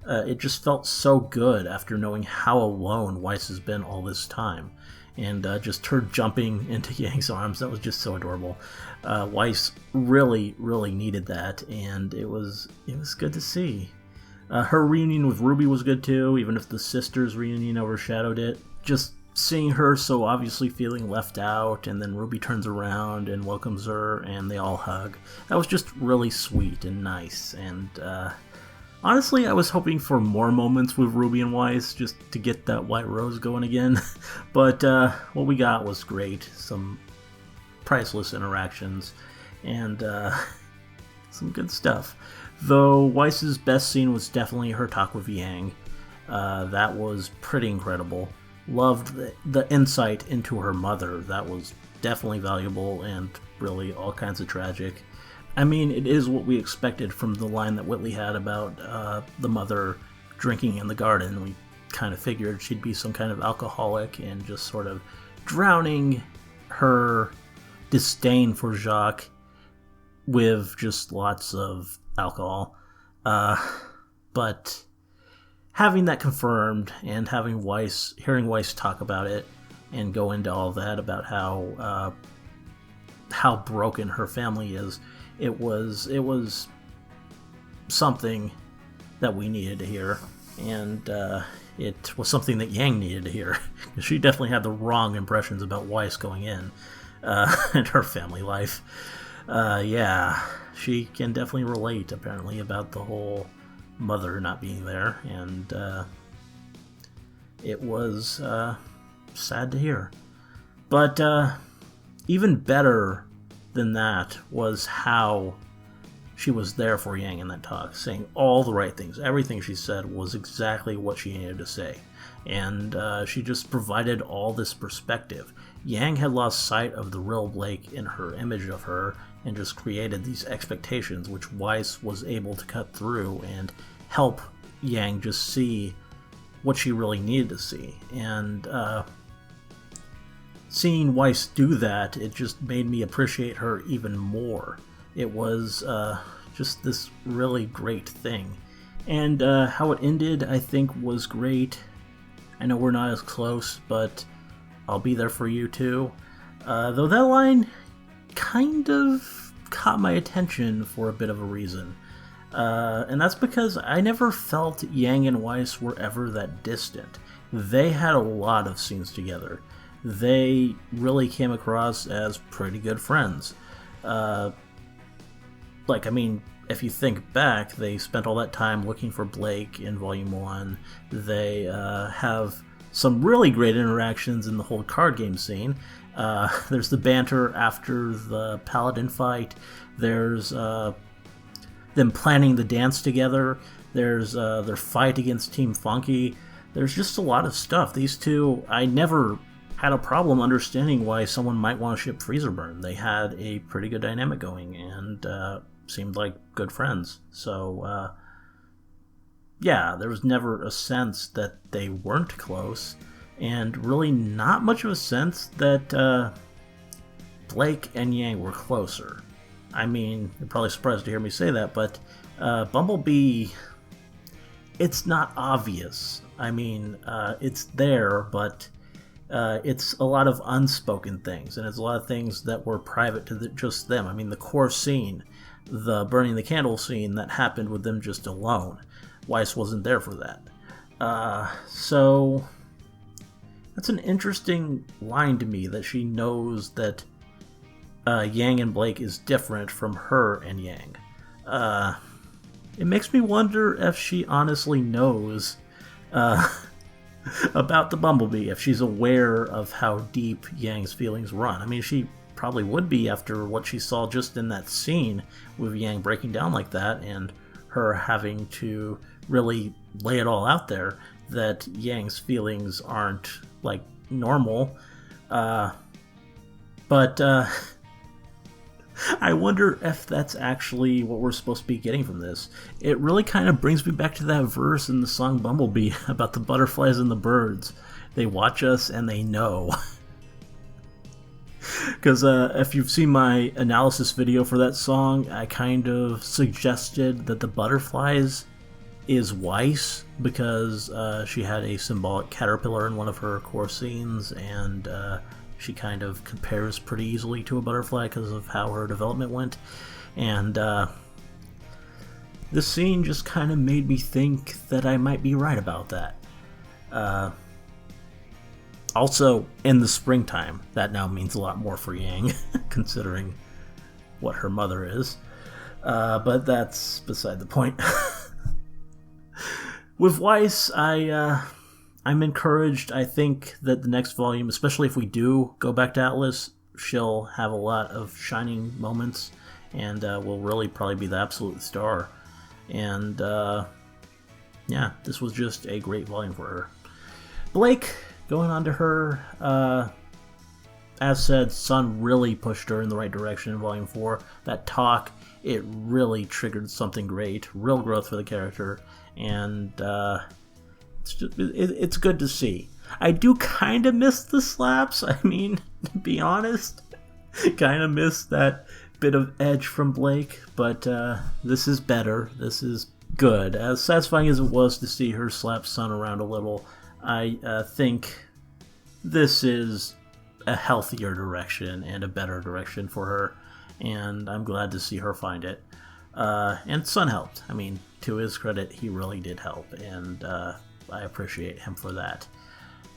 It just felt so good after knowing how alone Weiss has been all this time. And just her jumping into Yang's arms, that was just so adorable. Weiss really, really needed that, and it was good to see. Her reunion with RWBY was good too, even if the sisters' reunion overshadowed it. Just seeing her so obviously feeling left out, and then RWBY turns around and welcomes her, and they all hug. That was just really sweet and nice, and honestly, I was hoping for more moments with RWBY and Weiss, just to get that white rose going again. But what we got was great. Some priceless interactions, and some good stuff. Though Weiss's best scene was definitely her talk with Yang. That was pretty incredible. Loved the insight into her mother. That was definitely valuable and really all kinds of tragic. I mean, it is what we expected from the line that Whitley had about the mother drinking in the garden. We kind of figured she'd be some kind of alcoholic and just sort of drowning her disdain for Jacques with just lots of alcohol. But having that confirmed and hearing Weiss talk about it and go into all that about how broken her family is, it was something that we needed to hear, and it was something that Yang needed to hear. She definitely had the wrong impressions about Weiss going in and her family life. Yeah, she can definitely relate, apparently, about the whole mother not being there, and it was sad to hear. But even better than that was how she was there for Yang in that talk, saying all the right things. Everything she said was exactly what she needed to say. And she just provided all this perspective. Yang had lost sight of the real Blake in her image of her and just created these expectations, which Weiss was able to cut through and help Yang just see what she really needed to see. And seeing Weiss do that, it just made me appreciate her even more. It was just this really great thing. And how it ended, I think, was great. I know we're not as close, but I'll be there for you too. Though that line kind of caught my attention for a bit of a reason. And that's because I never felt Yang and Weiss were ever that distant. They had a lot of scenes together. They really came across as pretty good friends. If you think back, they spent all that time looking for Blake in Volume 1. They have some really great interactions in the whole card game scene. There's the banter after the Paladin fight. There's them planning the dance together. There's their fight against Team Funky. There's just a lot of stuff. These two, I never had a problem understanding why someone might want to ship Freezerburn. They had a pretty good dynamic going and seemed like good friends. So, yeah, there was never a sense that they weren't close, and really not much of a sense that Blake and Yang were closer. I mean, you're probably surprised to hear me say that, but Bumblebee, it's not obvious. I mean, it's there, but it's a lot of unspoken things, and it's a lot of things that were private to just them. I mean, the core scene, the burning the candle scene that happened with them just alone, Weiss wasn't there for that. So that's an interesting line to me, that she knows that Yang and Blake is different from her and Yang. It makes me wonder if she honestly knows about the Bumblebee, if she's aware of how deep Yang's feelings run. I mean, she probably would be after what she saw just in that scene with Yang breaking down like that and her having to really lay it all out there that Yang's feelings aren't like normal. But I wonder if that's actually what we're supposed to be getting from this. It really kind of brings me back to that verse in the song Bumblebee about the butterflies and the birds. They watch us and they know. Because if you've seen my analysis video for that song, I kind of suggested that the butterflies is Weiss, because she had a symbolic caterpillar in one of her core scenes, and she kind of compares pretty easily to a butterfly because of how her development went. And this scene just kind of made me think that I might be right about that. Also, in the springtime, that now means a lot more for Yang, considering what her mother is. But that's beside the point. With Weiss, I'm encouraged. I think that the next volume, especially if we do go back to Atlas, she'll have a lot of shining moments and will really probably be the absolute star. And yeah, this was just a great volume for her. Blake, going on to her, as said, Sun really pushed her in the right direction in Volume 4. That talk, it really triggered something great, real growth for the character, and it's good to see. I do kind of miss the slaps, I mean, to be honest. Kind of miss that bit of edge from Blake, but this is better. This is good. As satisfying as it was to see her slap Sun around a little, I think this is a healthier direction and a better direction for her, and I'm glad to see her find it. And Sun helped. I mean, to his credit, he really did help, and I appreciate him for that.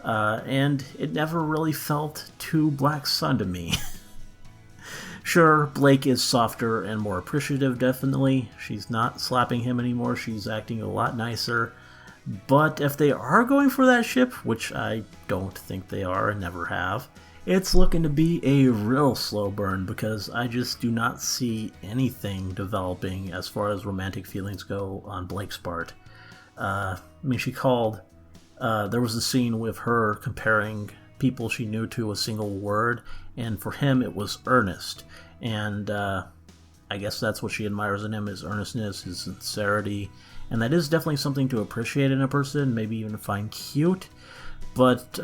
And it never really felt too Black Sun to me. Sure, Blake is softer and more appreciative, definitely. She's not slapping him anymore, she's acting a lot nicer. But if they are going for that ship, which I don't think they are and never have, it's looking to be a real slow burn, because I just do not see anything developing as far as romantic feelings go on Blake's part. I mean, she called... there was a scene with her comparing people she knew to a single word, and for him it was earnest. And I guess that's what she admires in him, his earnestness, his sincerity. And that is definitely something to appreciate in a person, maybe even find cute. But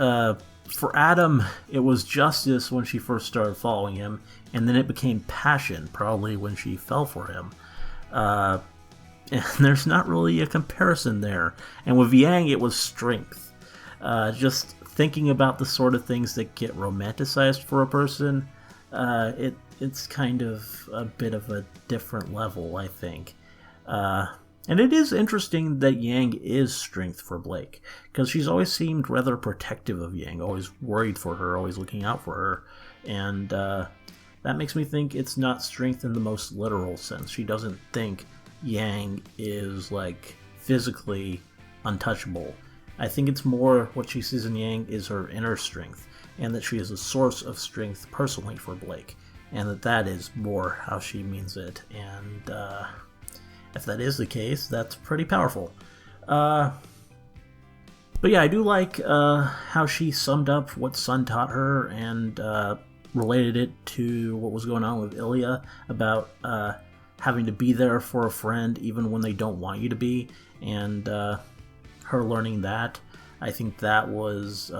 for Adam, it was justice when she first started following him, and then it became passion, probably when she fell for him. And there's not really a comparison there. And with Yang, it was strength. Just thinking about the sort of things that get romanticized for a person, it's kind of a bit of a different level, I think. And it is interesting that Yang is strength for Blake, because she's always seemed rather protective of Yang, always worried for her, always looking out for her, and that makes me think it's not strength in the most literal sense. She doesn't think Yang is, like, physically untouchable. I think it's more what she sees in Yang is her inner strength, and that she is a source of strength personally for Blake, and that is more how she means it, and if that is the case, that's pretty powerful. But yeah, I do like how she summed up what Sun taught her and related it to what was going on with Ilya about having to be there for a friend even when they don't want you to be, and her learning that. I think that was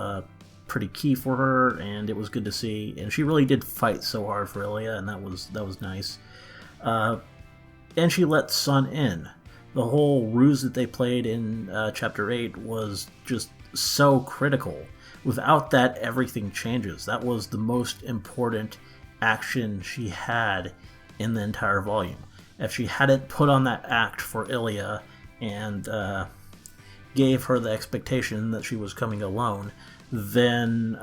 pretty key for her, and it was good to see. And she really did fight so hard for Ilya, and that was nice. And she let Sun in. The whole ruse that they played in Chapter 8 was just so critical. Without that, everything changes. That was the most important action she had in the entire volume. If she hadn't put on that act for Ilya and gave her the expectation that she was coming alone, then,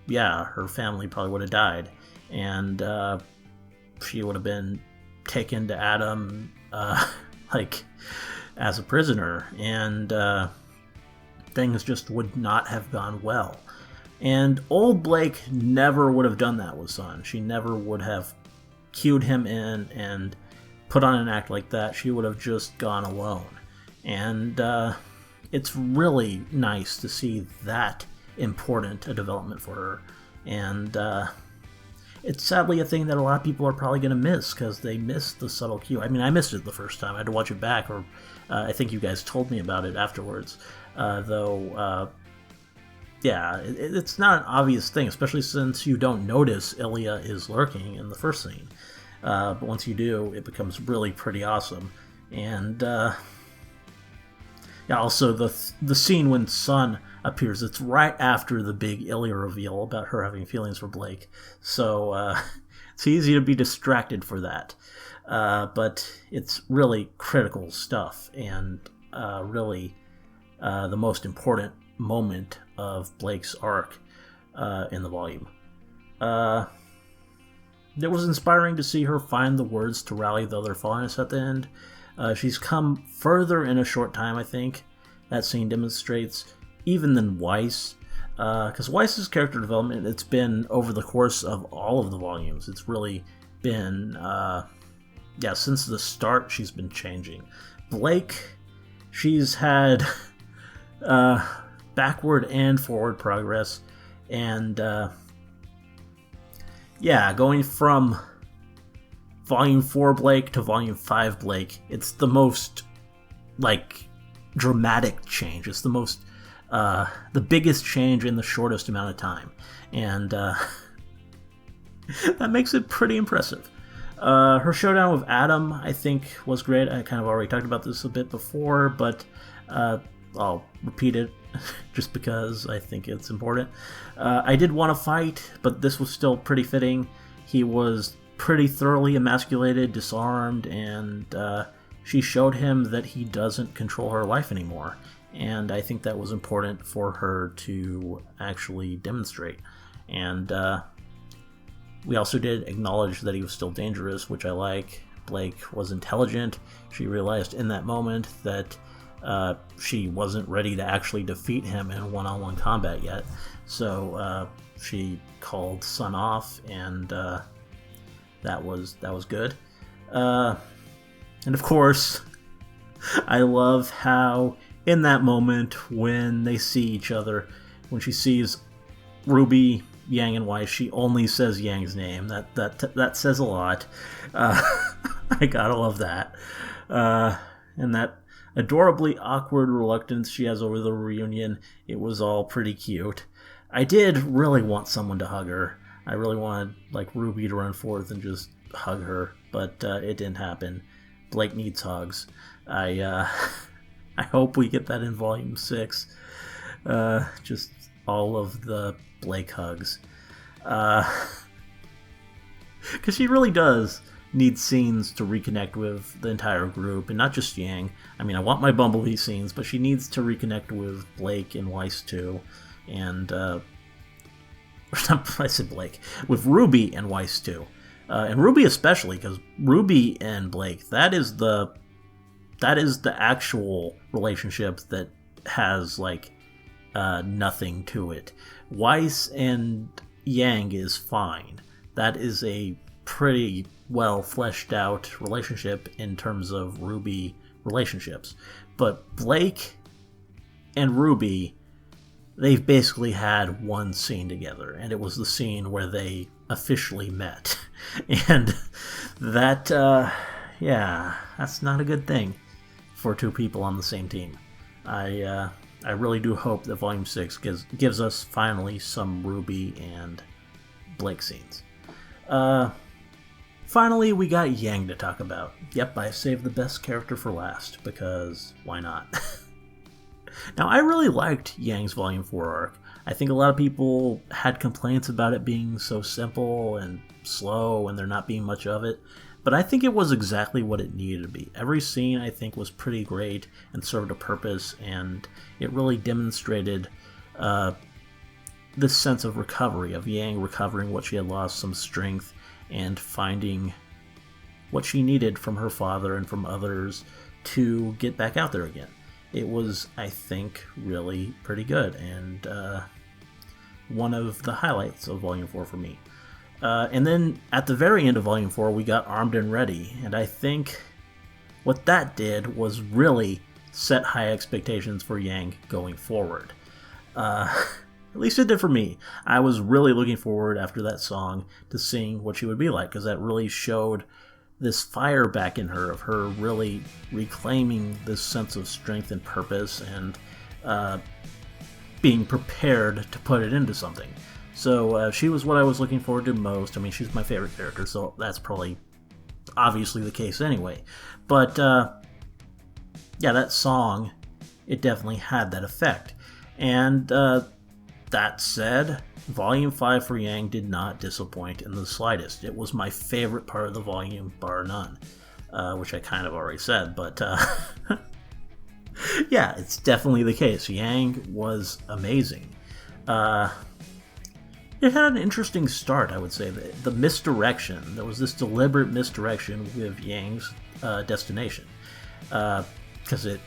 yeah, her family probably would have died. And she would have been taken to Adam, like, as a prisoner. And things just would not have gone well. And old Blake never would have done that with Sun. She never would have cued him in and put on an act like that. She would have just gone alone. And it's really nice to see that important a development for her. And it's sadly a thing that a lot of people are probably going to miss, because they missed the subtle cue. I mean, I missed it the first time. I had to watch it back, or I think you guys told me about it afterwards. Yeah, it's not an obvious thing, especially since you don't notice Ilya is lurking in the first scene. But once you do, it becomes really pretty awesome. And yeah, also the scene when Sun appears, it's right after the big Ilya reveal about her having feelings for Blake. So it's easy to be distracted for that. But it's really critical stuff, and really the most important moment of Blake's arc in the volume. It was inspiring to see her find the words to rally the other Faunus at the end. She's come further in a short time, I think. That scene demonstrates, even than Weiss. Because Weiss's character development, it's been over the course of all of the volumes. It's really been, since the start, she's been changing. Blake, she's had backward and forward progress, and going from Volume 4 Blake to Volume 5 Blake, it's the most dramatic change. It's the most the biggest change in the shortest amount of time, and that makes it pretty impressive. Her showdown with Adam, I think, was great. I kind of already talked about this a bit before, but I'll repeat it just because I think it's important. I did want to fight, but this was still pretty fitting. He was pretty thoroughly emasculated, disarmed, and she showed him that he doesn't control her life anymore. And I think that was important for her to actually demonstrate. And we also did acknowledge that he was still dangerous, which I like. Blake was intelligent. She realized in that moment that she wasn't ready to actually defeat him in one-on-one combat yet. So she called Sun off, and that was good. And of course, I love how in that moment when they see each other, when she sees RWBY, Yang, and Weiss, she only says Yang's name. That says a lot. I gotta love that. And that adorably awkward reluctance she has over the reunion, it was all pretty cute. I did really want someone to hug her. I really wanted RWBY to run forth and just hug her, but it didn't happen. Blake needs hugs. I hope we get that in Volume 6. Just all of the Blake hugs. Because she really does need scenes to reconnect with the entire group, and not just Yang. I mean, I want my Bumblebee scenes, but she needs to reconnect with Blake and Weiss too. And, I said Blake. With RWBY and Weiss too. And RWBY especially, because RWBY and Blake, that is the actual relationship that has nothing to it. Weiss and Yang is fine. That is a pretty well fleshed out relationship in terms of RWBY relationships. But Blake and RWBY, they've basically had one scene together, and it was the scene where they officially met. And that, that's not a good thing for two people on the same team. I really do hope that Volume 6 gives us finally some RWBY and Blake scenes. Finally, we got Yang to talk about. Yep, I saved the best character for last, because why not? Now, I really liked Yang's Volume 4 arc. I think a lot of people had complaints about it being so simple and slow and there not being much of it, but I think it was exactly what it needed to be. Every scene, I think, was pretty great and served a purpose, and it really demonstrated this sense of recovery, of Yang recovering what she had lost, some strength, and finding what she needed from her father and from others to get back out there again. it was, I think, really pretty good, and one of the highlights of Volume 4 for me. And then at the very end of Volume 4, we got Armed and Ready, and I think what that did was really set high expectations for Yang going forward. At least it did for me. I was really looking forward after that song to seeing what she would be like, because that really showed this fire back in her, of her really reclaiming this sense of strength and purpose, and being prepared to put it into something. So she was what I was looking forward to most. I mean, she's my favorite character, so that's probably obviously the case anyway. But yeah, that song, it definitely had that effect. And that said, Volume 5 for Yang did not disappoint in the slightest. It was my favorite part of the volume, bar none, which I kind of already said, but yeah, it's definitely the case. Yang was amazing. It had an interesting start, I would say. The misdirection, there was this deliberate misdirection with Yang's destination, because it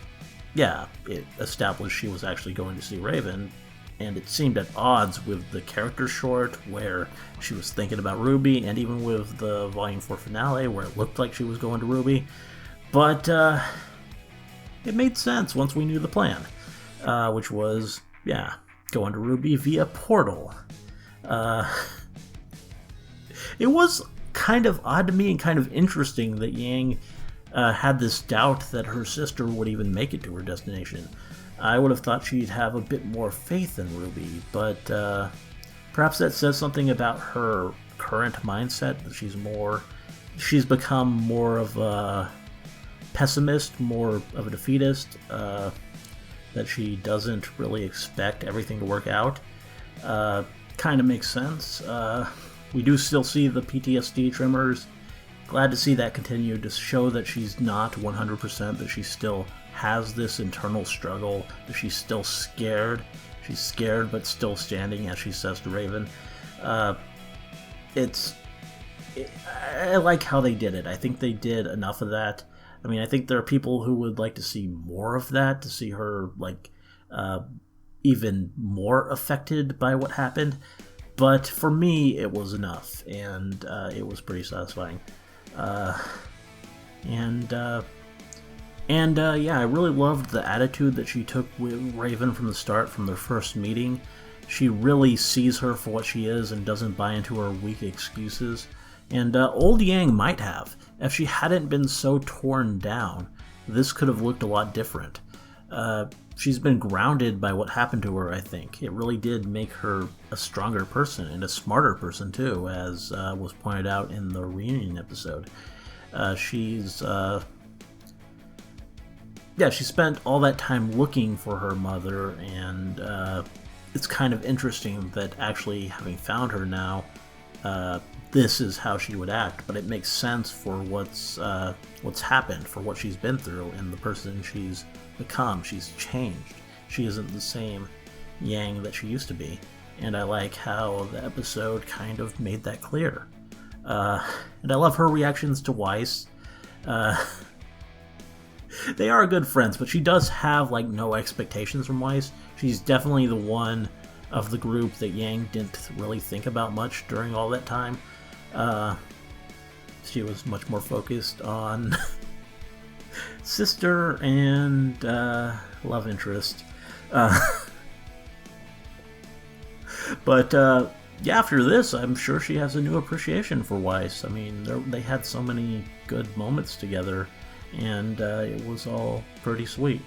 established she was actually going to see Raven, and it seemed at odds with the character short where she was thinking about RWBY, and even with the Volume 4 finale where it looked like she was going to RWBY. But it made sense once we knew the plan, which was, going to RWBY via portal. It was kind of odd to me and kind of interesting that Yang had this doubt that her sister would even make it to her destination. I would have thought she'd have a bit more faith in RWBY, but perhaps that says something about her current mindset, that she's become more of a pessimist, more of a defeatist, that she doesn't really expect everything to work out. Kind of makes sense. We do still see the PTSD tremors. Glad to see that continue, to show that she's not 100%, that she still has this internal struggle, that she's still scared. She's scared but still standing, as she says to Raven. I like how they did it. I think they did enough of that. I mean, I think there are people who would like to see more of that, to see her even more affected by what happened. But for me, it was enough, and it was pretty satisfying. I really loved the attitude that she took with Raven from the start, from their first meeting. She really sees her for what she is and doesn't buy into her weak excuses. And old Yang might have. If she hadn't been so torn down, this could have looked a lot different. She's been grounded by what happened to her, I think. It really did make her a stronger person, and a smarter person too, as was pointed out in the reunion episode. She spent all that time looking for her mother, and it's kind of interesting that actually having found her now, this is how she would act. But it makes sense for what's happened, for what she's been through, and the person she's become. She's changed. She isn't the same Yang that she used to be, and I like how the episode kind of made that clear. And I love her reactions to Weiss. They are good friends, but she does have no expectations from Weiss. She's definitely the one of the group that Yang didn't really think about much during all that time. She was much more focused on sister and love interest. But after this, I'm sure she has a new appreciation for Weiss. I mean, they had so many good moments together, and it was all pretty sweet.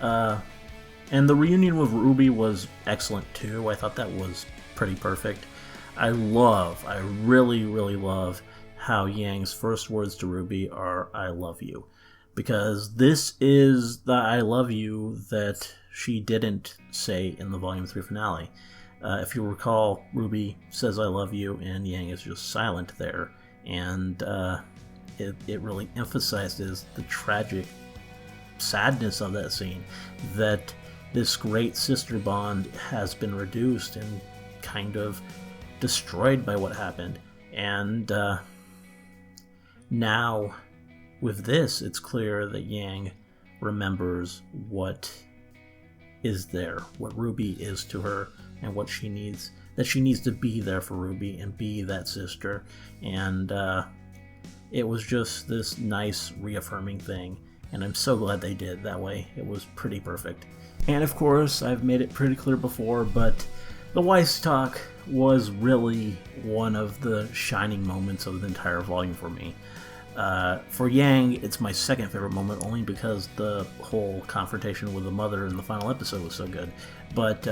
And the reunion with RWBY was excellent too. I thought that was pretty perfect. I really, really love how Yang's first words to RWBY are, "I love you." Because this is the "I love you" that she didn't say in the Volume 3 finale. If you recall, RWBY says "I love you," and Yang is just silent there. And it really emphasizes the tragic sadness of that scene, that this great sister bond has been reduced and kind of destroyed by what happened. And now, with this, it's clear that Yang remembers what is there, what RWBY is to her, and what she needs, that she needs to be there for RWBY and be that sister. And it was just this nice reaffirming thing, and I'm so glad they did that way. It was pretty perfect. And of course, I've made it pretty clear before, but the Weiss talk was really one of the shining moments of the entire volume for me. For Yang, it's my second favorite moment, only because the whole confrontation with the mother in the final episode was so good. But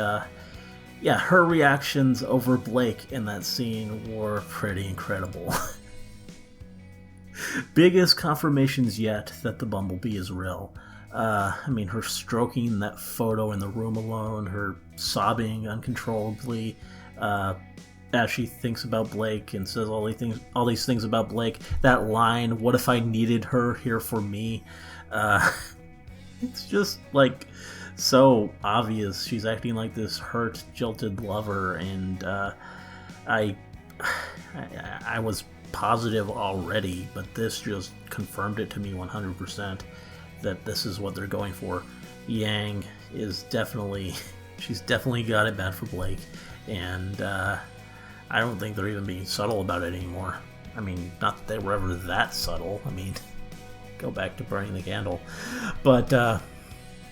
yeah, her reactions over Blake in that scene were pretty incredible. Biggest confirmations yet that the Bumblebee is real. I mean, her stroking that photo in the room alone, her sobbing uncontrollably as she thinks about Blake and says all these things about Blake. That line, "What if I needed her here for me?" It's just like so obvious. She's acting like this hurt, jilted lover, and I was positive already, but this just confirmed it to me 100% that this is what they're going for. Yang is she's definitely got it bad for Blake, and I don't think they're even being subtle about it anymore. I mean, not that they were ever that subtle. I mean, go back to burning the candle. But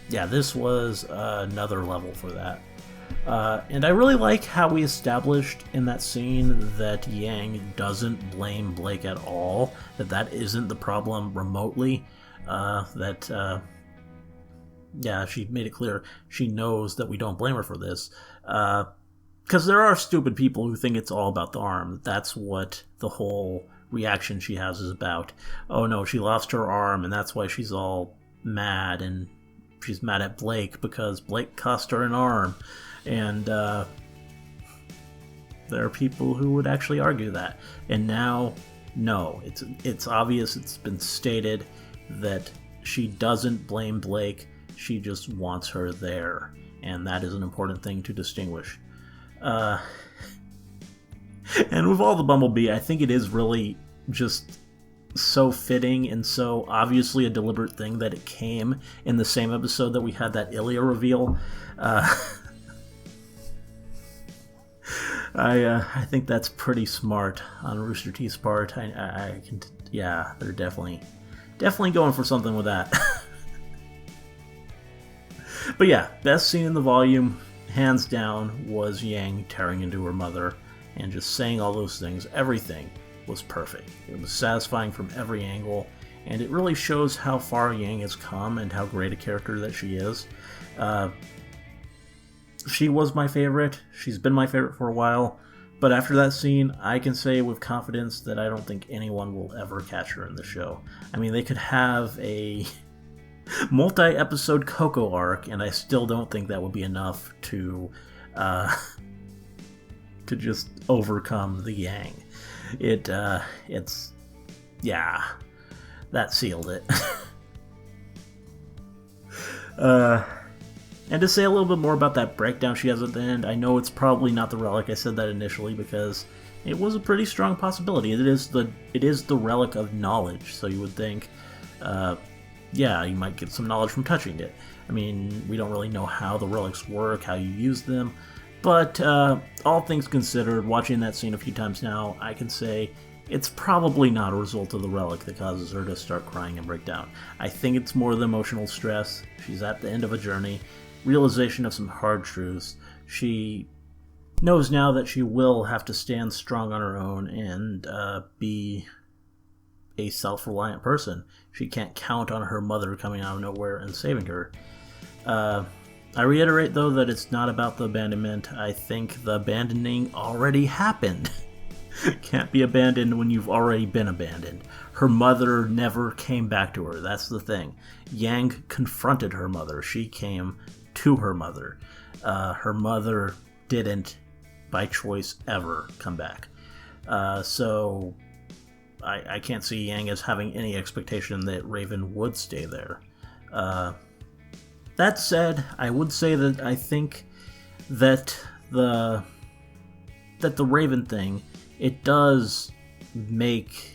yeah, this was another level for that. And I really like how we established in that scene that Yang doesn't blame Blake at all, that isn't the problem remotely, yeah, she made it clear she knows that we don't blame her for this. Because there are stupid people who think it's all about the arm. That's what the whole reaction she has is about. Oh no, she lost her arm, and that's why she's all mad, and she's mad at Blake because Blake cost her an arm. And there are people who would actually argue that. And now, no, it's obvious, it's been stated that she doesn't blame Blake, she just wants her there. And that is an important thing to distinguish. And with all the Bumblebee, I think it is really just so fitting and so obviously a deliberate thing that it came in the same episode that we had that Ilya reveal. I think that's pretty smart on Rooster Teeth's part. Yeah, they're definitely going for something with that. But yeah, best scene in the volume, hands down, was Yang tearing into her mother and just saying all those things. Everything was perfect. It was satisfying from every angle, and it really shows how far Yang has come and how great a character that she is. She was my favorite. She's been my favorite for a while. But after that scene, I can say with confidence that I don't think anyone will ever catch her in the show. I mean, they could have a multi-episode Coco arc, and I still don't think that would be enough to just overcome the Yang. Yeah, that sealed it. And to say a little bit more about that breakdown she has at the end, I know it's probably not the relic. I said that initially because it was a pretty strong possibility. It is the relic of knowledge, so you would think, yeah, you might get some knowledge from touching it. I mean, we don't really know how the relics work, how you use them, but all things considered, watching that scene a few times now, I can say it's probably not a result of the relic that causes her to start crying and break down. I think it's more the emotional stress. She's at the end of a journey, realization of some hard truths. She knows now that she will have to stand strong on her own and be a self-reliant person. She can't count on her mother coming out of nowhere and saving her. I reiterate, though, that it's not about the abandonment. I think the abandoning already happened. Can't be abandoned when you've already been abandoned. Her mother never came back to her. That's the thing. Yang confronted her mother. She came to her mother. Her mother didn't, by choice, ever come back. So I can't see Yang as having any expectation that Raven would stay there. That said, I would say that I think that the Raven thing, it does make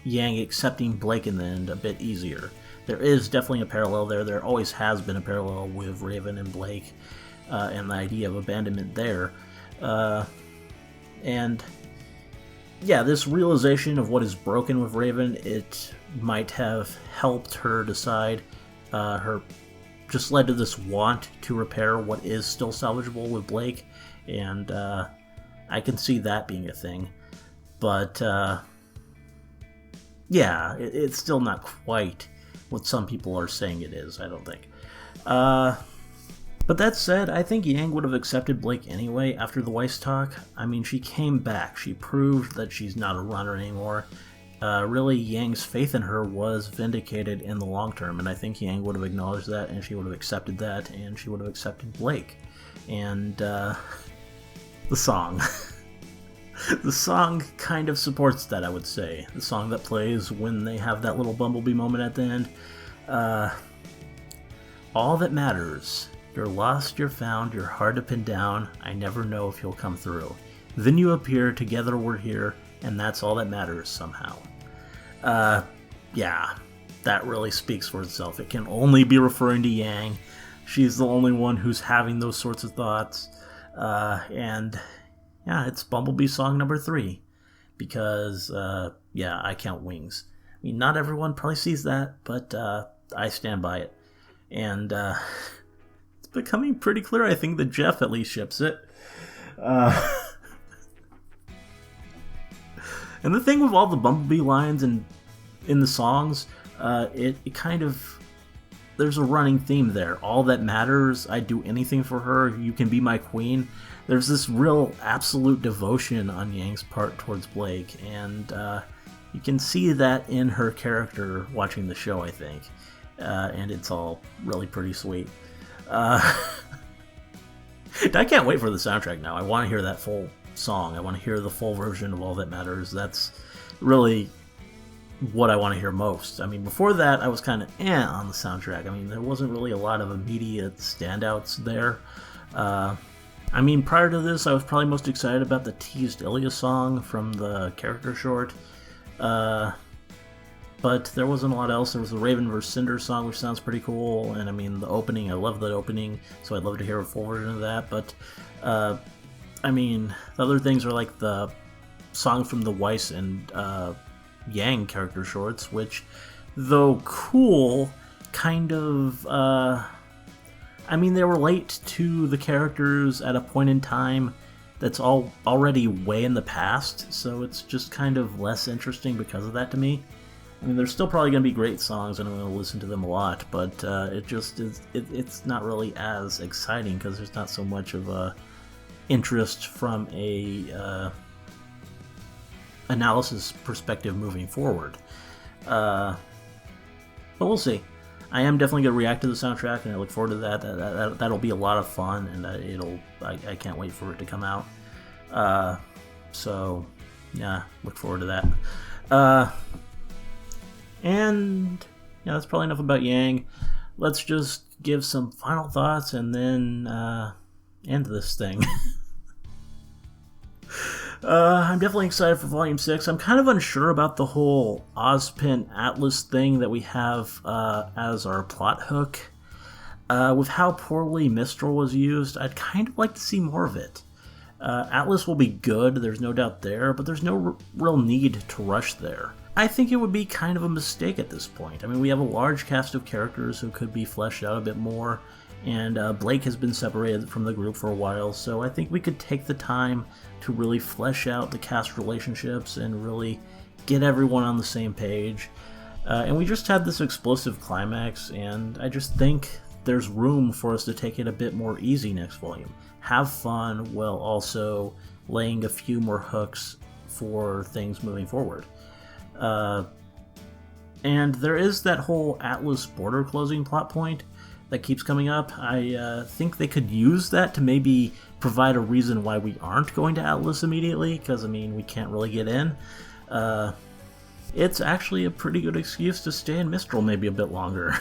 Yang accepting Blake in the end a bit easier. there is definitely a parallel there. There always has been a parallel with Raven and Blake, and the idea of abandonment there. And yeah, this realization of what is broken with Raven, it might have helped her decide, just led to this want to repair what is still salvageable with Blake, and I can see that being a thing. But yeah, it's still not quite what some people are saying it is, I don't think. But that said, I think Yang would have accepted Blake anyway after the Weiss talk. I mean, she came back. She proved that she's not a runner anymore. Really, Yang's faith in her was vindicated in the long term, and I think Yang would have acknowledged that, and she would have accepted that, and she would have accepted Blake. And the song. The song kind of supports that, I would say. The song that plays when they have that little Bumblebee moment at the end. All that matters. You're lost, you're found, you're hard to pin down. I never know if you'll come through. Then you appear, together we're here, and that's all that matters somehow. Yeah, that really speaks for itself. It can only be referring to Yang. She's the only one who's having those sorts of thoughts. And yeah, it's Bumblebee song number 3. Because, yeah, I count wings. I mean, not everyone probably sees that, but I stand by it. And it's becoming pretty clear, I think, that Jeff at least ships it. And the thing with all the Bumblebee lines in the songs, it kind of... There's a running theme there. All that matters, I'd do anything for her, you can be my queen. There's this real absolute devotion on Yang's part towards Blake, and you can see that in her character watching the show, I think. And it's all really pretty sweet. I can't wait for the soundtrack now. I want to hear that full song. I want to hear the full version of All That Matters. That's really what I want to hear most. I mean, before that, I was kind of on the soundtrack. I mean, there wasn't really a lot of immediate standouts there. I mean, prior to this, I was probably most excited about the teased Ilya song from the character short. But there wasn't a lot else. There was the Raven vs. Cinder song, which sounds pretty cool. And I mean, the opening, I love that opening, so I'd love to hear a full version of that. But, I mean, the other things are like the songs from the Weiss and Yang character shorts, which, though cool, kind of, I mean, they relate to the characters at a point in time that's already way in the past, so it's just kind of less interesting because of that to me. I mean, there's still probably going to be great songs, and I'm going to listen to them a lot, but it just is, it's not really as exciting because there's not so much of a interest from a analysis perspective moving forward. But we'll see. I am definitely going to react to the soundtrack, and I look forward to that. That'll be a lot of fun, and I can't wait for it to come out. So, yeah, look forward to that. And yeah, that's probably enough about Yang. Let's just give some final thoughts and then end this thing. I'm definitely excited for Volume 6. I'm kind of unsure about the whole Ozpin Atlas thing that we have as our plot hook. With how poorly Mistral was used, I'd kind of like to see more of it. Atlas will be good, there's no doubt there, but there's no real need to rush there. I think it would be kind of a mistake at this point. I mean, we have a large cast of characters who could be fleshed out a bit more, and Blake has been separated from the group for a while, so I think we could take the time to really flesh out the cast relationships and really get everyone on the same page. And we just had this explosive climax, and I just think there's room for us to take it a bit more easy next volume. Have fun while also laying a few more hooks for things moving forward. And there is that whole Atlas border closing plot point that keeps coming up. I think they could use that to maybe provide a reason why we aren't going to Atlas immediately, because, I mean, we can't really get in. It's actually a pretty good excuse to stay in Mistral maybe a bit longer.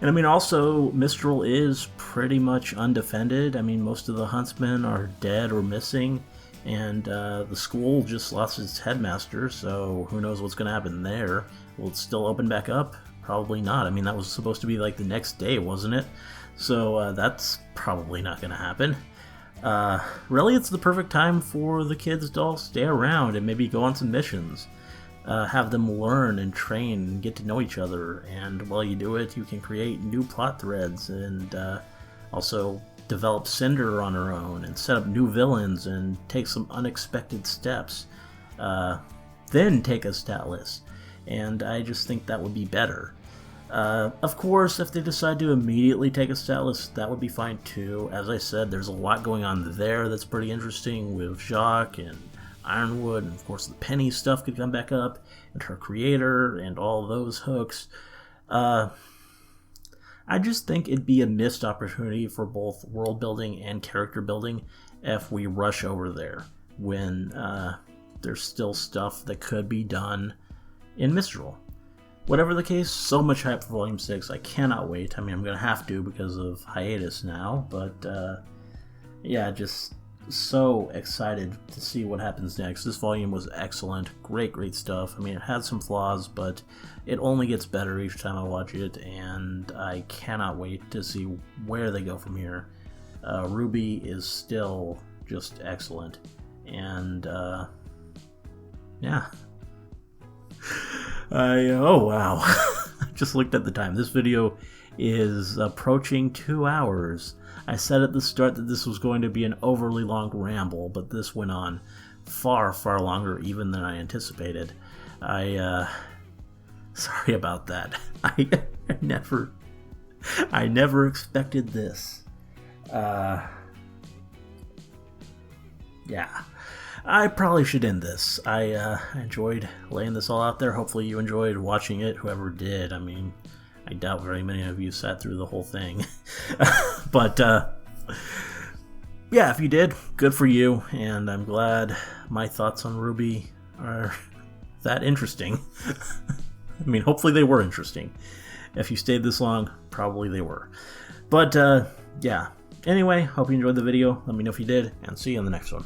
And I mean, also, Mistral is pretty much undefended. I mean, most of the huntsmen are dead or missing, And the school just lost its headmaster, so who knows what's going to happen there. Will it still open back up? Probably not. I mean, that was supposed to be like the next day, wasn't it? So that's probably not going to happen. Really, it's the perfect time for the kids to all stay around and maybe go on some missions. Have them learn and train and get to know each other. And while you do it, you can create new plot threads and also develop Cinder on her own and set up new villains and take some unexpected steps. Then take a stat list. And I just think that would be better. Of course, if they decide to immediately take a stat list, that would be fine too. As I said, there's a lot going on there that's pretty interesting with Jacques and Ironwood, and of course the Penny stuff could come back up, and her creator, and all those hooks. I just think it'd be a missed opportunity for both world building and character building if we rush over there when there's still stuff that could be done in Mistral. Whatever the case, so much hype for Volume 6. I cannot wait. I mean, I'm going to have to because of hiatus now, but yeah, just so excited to see what happens next. This volume was excellent. Great stuff. I mean, it had some flaws, but it only gets better each time I watch it, and I cannot wait to see where they go from here. RWBY is still just excellent, and yeah. Oh wow. I just looked at the time. This video is approaching 2 hours. I said at the start that this was going to be an overly long ramble, but this went on far longer even than I anticipated. Sorry about that. I never expected this. Yeah. I probably should end this. I enjoyed laying this all out there. Hopefully you enjoyed watching it, whoever did. I mean, I doubt very many of you sat through the whole thing. But, yeah, if you did, good for you. And I'm glad my thoughts on RWBY are that interesting. I mean, hopefully they were interesting. If you stayed this long, probably they were. But, yeah. Anyway, hope you enjoyed the video. Let me know if you did, and see you in the next one.